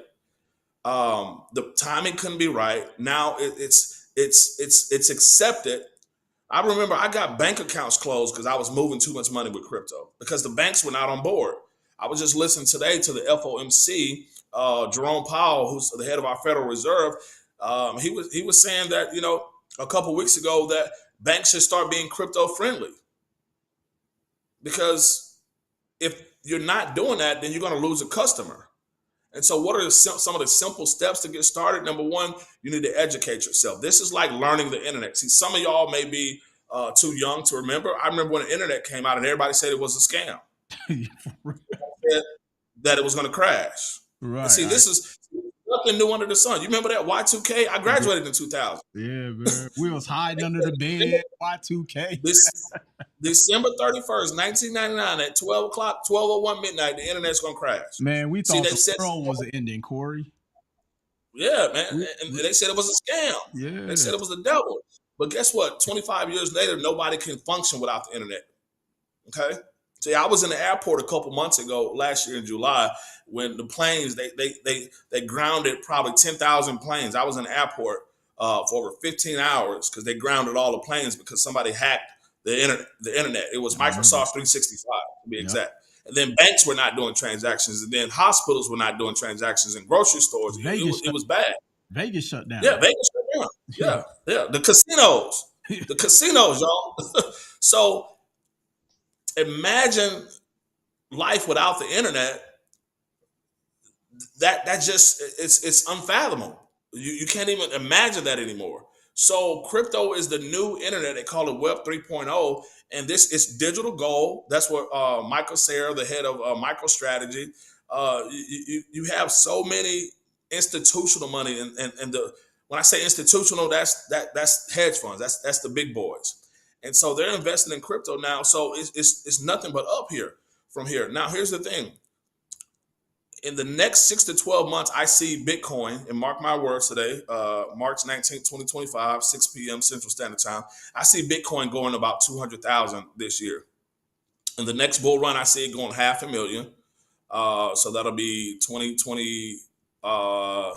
The timing couldn't be right. Now it's accepted. I remember I got bank accounts closed because I was moving too much money with crypto because the banks were not on board. I was just listening today to the FOMC, Jerome Powell, who's the head of our Federal Reserve. He was saying that a couple weeks ago that banks should start being crypto friendly, because if you're not doing that, then you're going to lose a customer. And so what are some of the simple steps to get started? Number one, you need to educate yourself. This is like learning the internet. See, some of y'all may be too young to remember. I remember when the internet came out and everybody said it was a scam, that it was going to crash. Right. And see, this is nothing new under the sun. You remember that Y2K? I graduated in 2000. Yeah, man. We was hiding under the bed. Y2K. December 31st, 1999 at 12 o'clock, 12:01 midnight, the internet's going to crash. Man, we thought the world was ending, Corey. Yeah, man. And they said it was a scam. Yeah. They said it was the devil. But guess what? 25 years later, nobody can function without the internet. Okay? See, I was in the airport a couple months ago, last year in July, when the planes, they grounded probably 10,000 planes. I was in the airport for over 15 hours because they grounded all the planes because somebody hacked the internet. It was Microsoft 365 to be exact. And then banks were not doing transactions, and then hospitals were not doing transactions, in grocery stores. It was bad. Vegas shut down. Yeah, Vegas shut down. Yeah. The casinos, y'all. So imagine life without the internet. That just it's unfathomable. You can't even imagine that anymore. So crypto is the new internet. They call it Web 3.0, and this is digital gold. That's what Michael Sayer, the head of MicroStrategy, you have so many institutional money, and when I say institutional, that's hedge funds. That's the big boys, and so they're investing in crypto now. So it's nothing but up here from here. Now here's the thing. In the next 6 to 12 months, I see Bitcoin, and mark my words today, March 19th, 2025, 6 p.m. Central Standard Time. I see Bitcoin going about 200,000 this year. In the next bull run, I see it going 500,000. So that'll be 2020. That'll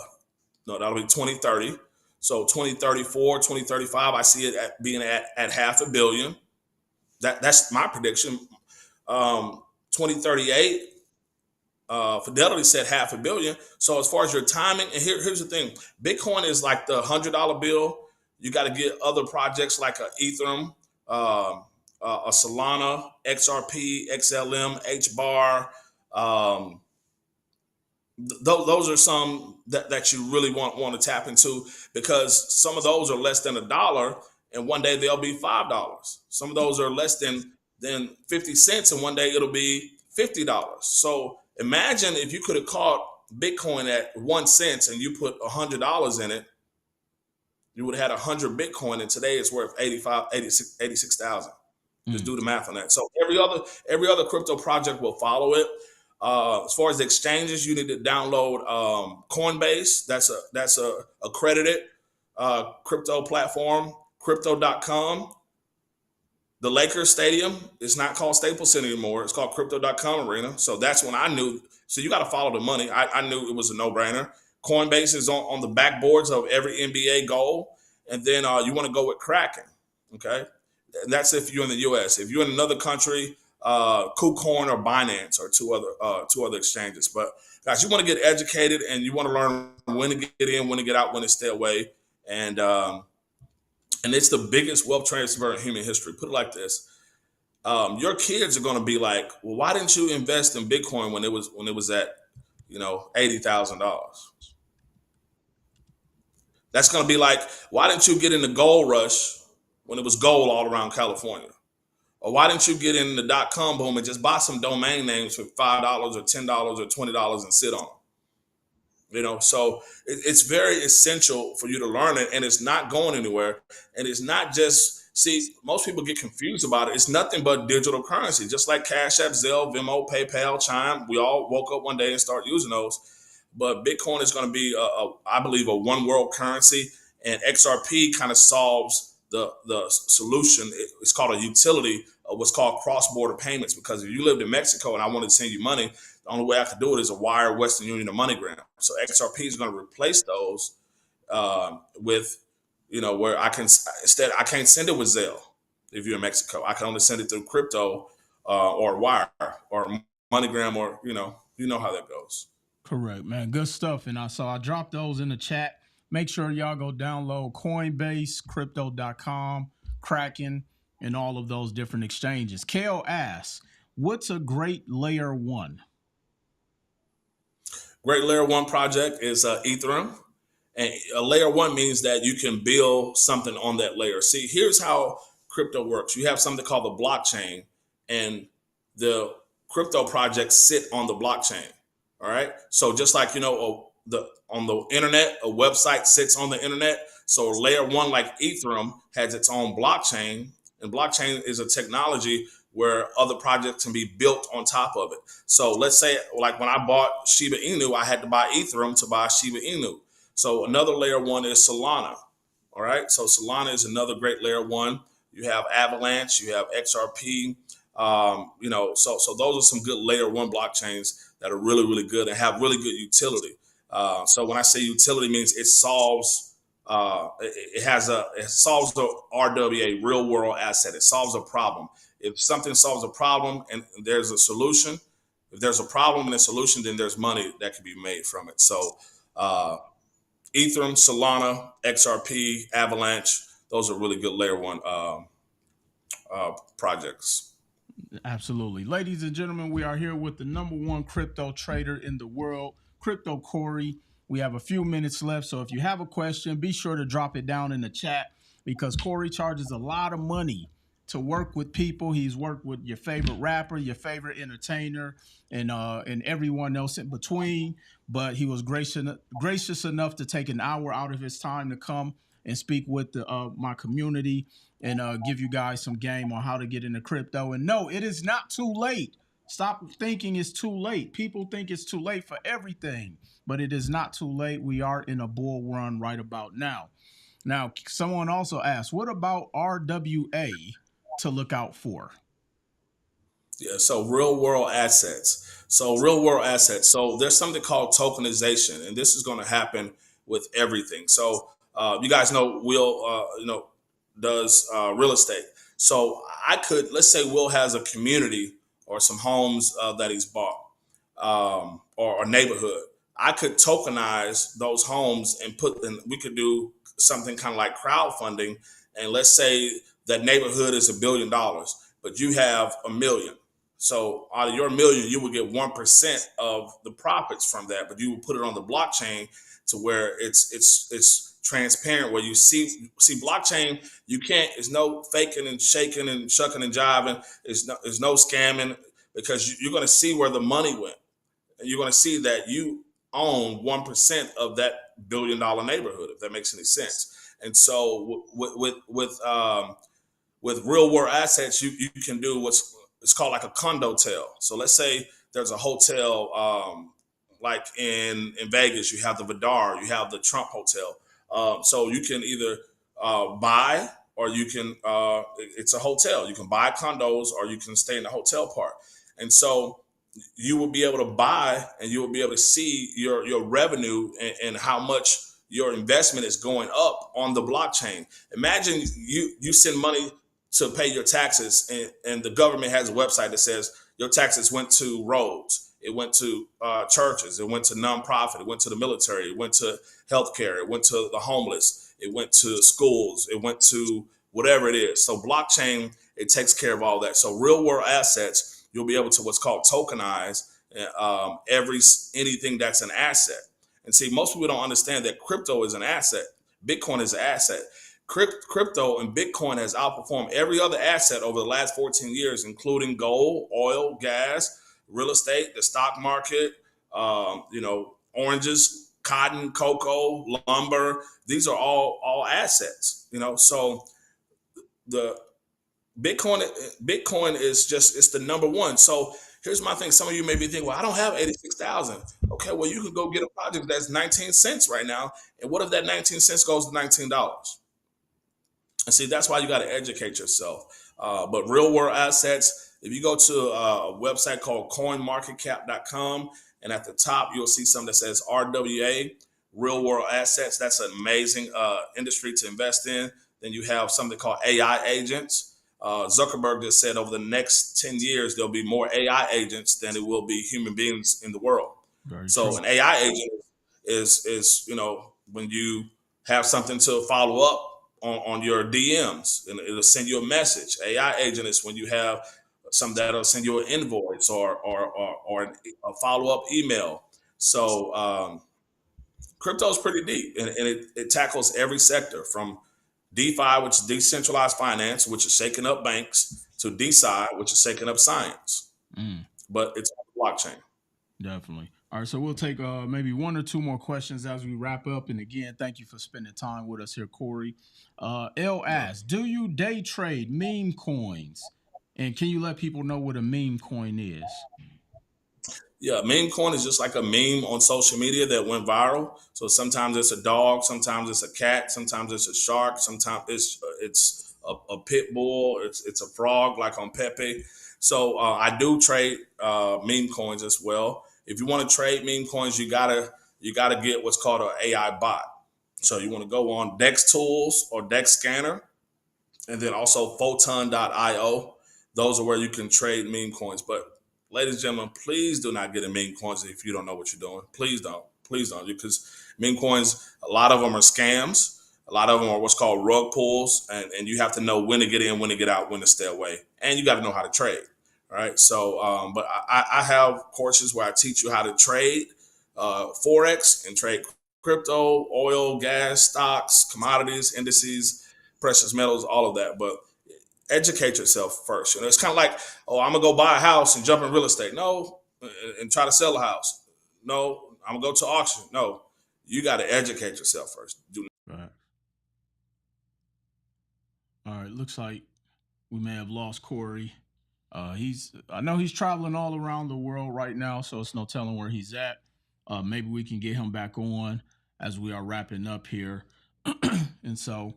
be 2030. So 2034, 2035, I see it being at 500 million. That's my prediction. 2038. Fidelity said 500 million. So as far as your timing, and here's the thing: Bitcoin is like the $100 bill. You got to get other projects like a Ethereum, a Solana, XRP, XLM, HBAR. Those are some that you really want to tap into, because some of those are less than $1, and one day they'll be $5. Some of those are less than 50 cents, and one day it'll be $50. So imagine if you could have caught Bitcoin at 1 cent and you put $100 in it, you would have had 100 Bitcoin, and today it's worth 86,000. Just do the math on that. So every other crypto project will follow it. As far as the exchanges, you need to download Coinbase. That's a accredited crypto platform. Crypto.com. The Lakers Stadium is not called Staples Center anymore. It's called Crypto.com Arena. So that's when I knew. So you got to follow the money. I knew it was a no brainer. Coinbase is on the backboards of every NBA goal. And then you want to go with Kraken. Okay. And that's if you're in the US. If you're in another country, KuCoin or Binance are two other exchanges. But guys, you want to get educated and you want to learn when to get in, when to get out, when to stay away. And and it's the biggest wealth transfer in human history. Put it like this: your kids are going to be like, "Well, why didn't you invest in Bitcoin when it was at $80,000?" That's going to be like, "Why didn't you get in the gold rush when it was gold all around California?" Or why didn't you get in the .com boom and just buy some domain names for $5 or $10 or $20 and sit on them? So it's very essential for you to learn it, and it's not going anywhere. And it's not just, see, most people get confused about it. It's nothing but digital currency, just like Cash App, Zelle, Venmo, PayPal, Chime. We all woke up one day and start using those. But Bitcoin is going to be, I believe, a one world currency, and XRP kind of solves the solution. It's called a utility of what's called cross border payments. Because if you lived in Mexico and I wanted to send you money, the only way I could do it is a wire, Western Union, or MoneyGram. So XRP is going to replace those with, where I can't send it with Zelle if you're in Mexico. I can only send it through crypto or wire or MoneyGram, or you know how that goes. Correct, man. Good stuff. And I dropped those in the chat. Make sure y'all go download Coinbase, crypto.com, Kraken, and all of those different exchanges. Kale asks, what's a great layer one? Great layer one project is Ethereum. And a layer one means that you can build something on that layer. See, here's how crypto works. You have something called the blockchain, and the crypto projects sit on the blockchain. All right. So just like on the internet, a website sits on the internet. So layer one, like Ethereum, has its own blockchain, and blockchain is a technology where other projects can be built on top of it. So let's say, like when I bought Shiba Inu, I had to buy Ethereum to buy Shiba Inu. So another layer one is Solana. All right. So Solana is another great layer one. You have Avalanche, you have XRP. So those are some good layer one blockchains that are really, really good and have really good utility. So when I say utility, means it solves it solves the RWA, real world asset. It solves a problem. If something solves a problem and there's a solution, if there's a problem and a solution, then there's money that can be made from it. So Ethereum, Solana, XRP, Avalanche, those are really good layer one projects. Absolutely. Ladies and gentlemen, we are here with the number one crypto trader in the world, Crypto Corey. We have a few minutes left, so if you have a question, be sure to drop it down in the chat, because Corey charges a lot of money to work with people. He's worked with your favorite rapper, your favorite entertainer, and everyone else in between. But he was gracious enough to take an hour out of his time to come and speak with my community and give you guys some game on how to get into crypto. And no, it is not too late. Stop thinking it's too late. People think it's too late for everything, but it is not too late. We are in a bull run right about now. Now, someone also asked, what about RWA to look out for? Yeah, so real world assets. So there's something called tokenization, and this is going to happen with everything. So you guys know Will, does real estate. So let's say Will has a community or some homes that he's bought, or a neighborhood. I could tokenize those homes and we could do something kind of like crowdfunding. And let's say that neighborhood is $1 billion, but you have 1 million. So out of your 1 million, you would get 1% of the profits from that, but you would put it on the blockchain to where it's transparent, where you see blockchain. You can't. There's no faking and shaking and shucking and jiving. There's no scamming, because you're going to see where the money went, and you're going to see that you own 1% of that $1 billion neighborhood, if that makes any sense. And so with real world assets, you can do it's called like a condo tale. So let's say there's a hotel like in Vegas. You have the Vidar, you have the Trump Hotel. So you can either buy or you can. It's a hotel. You can buy condos or you can stay in the hotel part. And so you will be able to buy and you will be able to see your revenue and how much your investment is going up on the blockchain. Imagine you send money to pay your taxes, and the government has a website that says your taxes went to roads, it went to churches, it went to nonprofit, it went to the military, it went to healthcare, it went to the homeless, it went to schools, it went to whatever it is. So blockchain, it takes care of all that. So real world assets, you'll be able to what's called tokenize every anything that's an asset. And see, most people don't understand that crypto is an asset. Bitcoin is an asset. Crypto and Bitcoin has outperformed every other asset over the last 14 years, including gold, oil, gas, real estate, the stock market, oranges, cotton, cocoa, lumber. These are all assets. So the Bitcoin is just it's the number one. So here's my thing. Some of you may be thinking, well, I don't have 86,000. Okay, well you can go get a project that's 19 cents right now. And what if that 19 cents goes to $19? And see, that's why you got to educate yourself. But real world assets, if you go to a website called coinmarketcap.com, and at the top, you'll see something that says RWA, real world assets. That's an amazing industry to invest in. Then you have something called AI agents. Zuckerberg just said over the next 10 years, there'll be more AI agents than it will be human beings in the world. Very So true. an AI agent is when you have something to follow up on your DMs, and it'll send you a message. AI agent is when you have something that'll send you an invoice or a follow up email. So crypto is pretty deep, and it tackles every sector from DeFi, which is decentralized finance, which is shaking up banks, to DeSci, which is shaking up science. Mm. But it's on the blockchain. Definitely. All right, so we'll take maybe one or two more questions as we wrap up. And again, thank you for spending time with us here, Corey. L asks, do you day trade meme coins? And can you let people know what a meme coin is? Yeah, meme coin is just like a meme on social media that went viral. So sometimes it's a dog, sometimes it's a cat, sometimes it's a shark, sometimes it's a pit bull, it's a frog like on Pepe. So I do trade meme coins as well. If you want to trade meme coins, you gotta get what's called an AI bot. So you want to go on Dex Tools or Dex Scanner, and then also photon.io. Those are where you can trade meme coins. But ladies and gentlemen, please do not get in meme coins if you don't know what you're doing. Please don't. Please don't. Because meme coins, a lot of them are scams. A lot of them are what's called rug pulls. And you have to know when to get in, when to get out, when to stay away. And you got to know how to trade. All right. So, but I have courses where I teach you how to trade Forex and trade crypto, oil, gas, stocks, commodities, indices, precious metals, all of that. But educate yourself first. It's kind of like, oh, I'm gonna go buy a house and jump in real estate. No, and try to sell a house. No, I'm gonna go to auction. No, you got to educate yourself first. Do Right. All right. Looks like we may have lost Corey. I know he's traveling all around the world right now, so it's no telling where he's at. Maybe we can get him back on as we are wrapping up here. And so,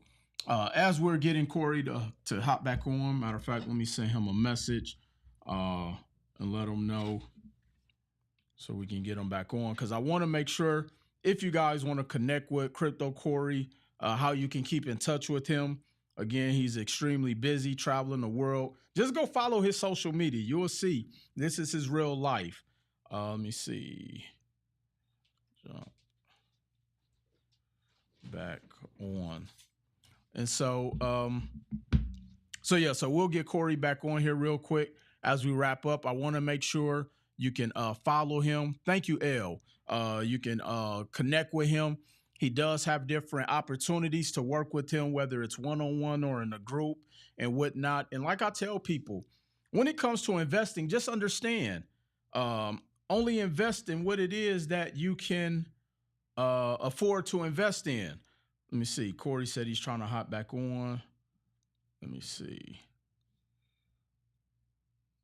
as we're getting Corey to hop back on, matter of fact, let me send him a message uh, and let him know so we can get him back on, because I want to make sure if you guys want to connect with Crypto Corey, how you can keep in touch with him. Again, he's extremely busy traveling the world. Just go follow his social media. You'll see this is his real life. Let me see. Jump back on. And so we'll get Corey back on here real quick as we wrap up. I want to make sure you can follow him. Thank you, L. You can connect with him. He does have different opportunities to work with him, whether it's one-on-one or in a group and whatnot. And like I tell people, when it comes to investing, just understand, only invest in what it is that you can afford to invest in. Let me see. Corey said he's trying to hop back on. Let me see.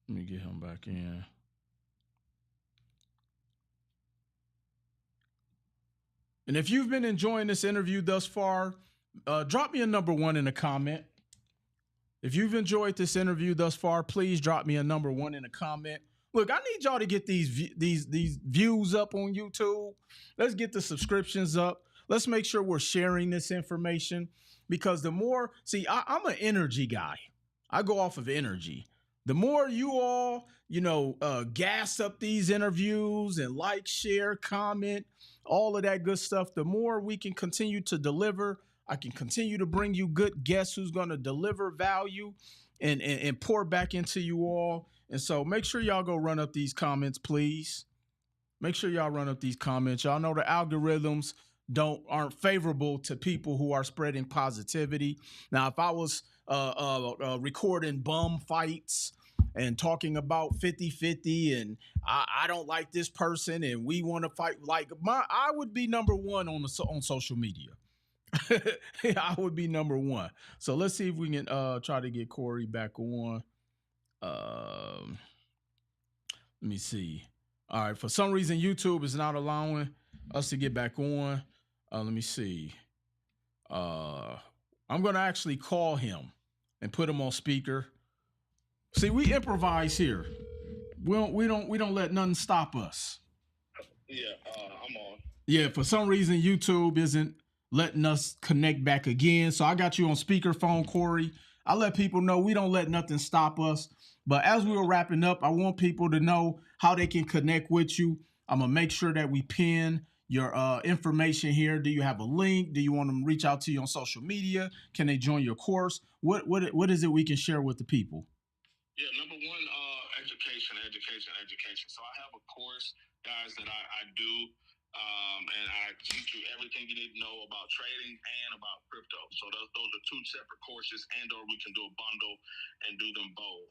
Let me get him back in. And if you've been enjoying this interview thus far, drop me a number 1 in a comment. If you've enjoyed this interview thus far, please drop me a number 1 in a comment. Look, I need y'all to get these views up on YouTube. Let's get the subscriptions up. Let's make sure we're sharing this information, because the more, I'm an energy guy. I go off of energy. The more you all, gas up these interviews and like, share, comment, all of that good stuff, the more we can continue to deliver. I can continue to bring you good guests who's going to deliver value and pour back into you all. And so make sure y'all go run up these comments, please. Make sure y'all run up these comments. Y'all know the algorithms aren't favorable to people who are spreading positivity. Now, if I was recording bum fights and talking about 50-50 and I don't like this person and we want to fight, I would be number 1 on social media. I would be number 1. So let's see if we can try to get Corey back on. Let me see. All right. For some reason, YouTube is not allowing us to get back on. Let me see. I'm going to actually call him and put him on speaker. See, we improvise here. We don't let nothing stop us. Yeah, I'm on. Yeah, for some reason, YouTube isn't letting us connect back again. So I got you on speakerphone, Corey. I let people know we don't let nothing stop us. But as we were wrapping up, I want people to know how they can connect with you. I'm going to make sure that we pin your information here. Do you have a link? Do you want them to reach out to you on social media? Can they join your course? What is it we can share with the people? Yeah, number 1, education. So I have a course, guys, that I do. And I teach you everything you need to know about trading and about crypto. So those are 2 separate courses, or we can do a bundle and do them both.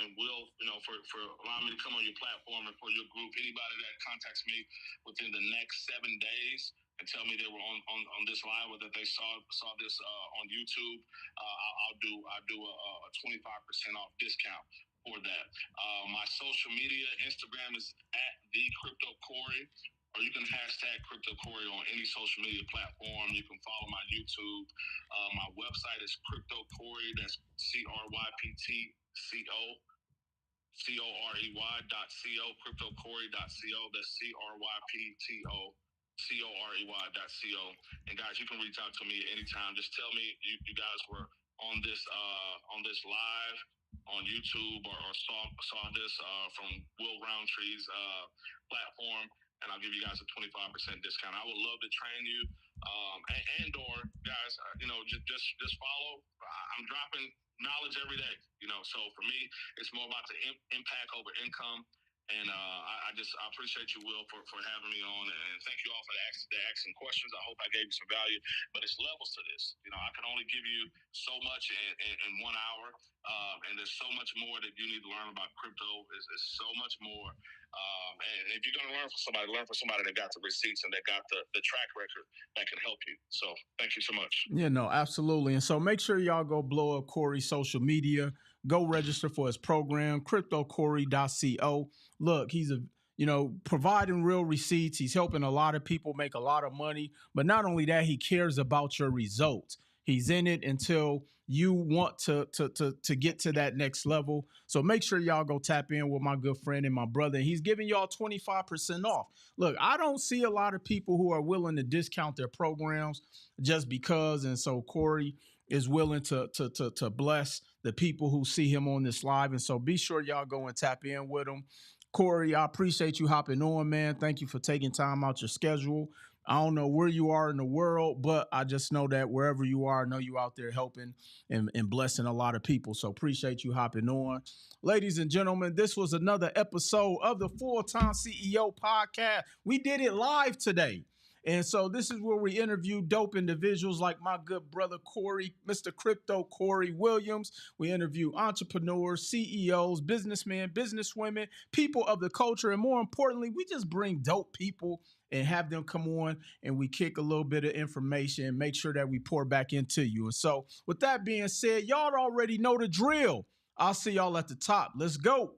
And we'll, for allowing me to come on your platform and for your group, anybody that contacts me within the next 7 days and tell me they were on this live or that they saw this on YouTube, I'll do a 25% off discount for that. My social media, Instagram is @TheCryptoCorey. Or you can hashtag CryptoCorey on any social media platform. You can follow my YouTube. My website is CryptoCorey. That's CryptoCorey.co. CryptoCorey.co. That's CryptoCorey.co. And guys, you can reach out to me anytime. Just tell me you guys were on this live on YouTube or saw this from Will Roundtree's platform. And I'll give you guys a 25% discount. I would love to train you, or guys, just follow. I'm dropping knowledge every day, So for me, it's more about the impact over income. And I appreciate you, Will, for having me on, and thank you all for the asking questions. I hope I gave you some value, but it's levels to this. I can only give you so much in 1 hour, and there's so much more that you need to learn about crypto. It's so much more. And if you're going to learn from somebody that got the receipts and that got the track record that can help you. So thank you so much. Yeah, no, absolutely. And so make sure y'all go blow up Corey's social media. Go register for his program, CryptoCorey.co. Look, he's providing real receipts. He's helping a lot of people make a lot of money. But not only that, he cares about your results. He's in it until you want to get to that next level. So make sure y'all go tap in with my good friend and my brother. He's giving y'all 25% off. Look, I don't see a lot of people who are willing to discount their programs just because. And so Corey is willing to bless the people who see him on this live. And so be sure y'all go and tap in with him. Corey, I appreciate you hopping on, man. Thank you for taking time out your schedule. I don't know where you are in the world, but I just know that wherever you are, I know you out there helping and blessing a lot of people. So appreciate you hopping on. Ladies and gentlemen, this was another episode of the Full-Time CEO Podcast. We did it live today. And so this is where we interview dope individuals like my good brother Corey, Mr. Crypto Corey Williams. We interview entrepreneurs, CEOs, businessmen, businesswomen, people of the culture. And more importantly, we just bring dope people and have them come on and we kick a little bit of information and make sure that we pour back into you. And so with that being said, y'all already know the drill. I'll see y'all at the top. Let's go.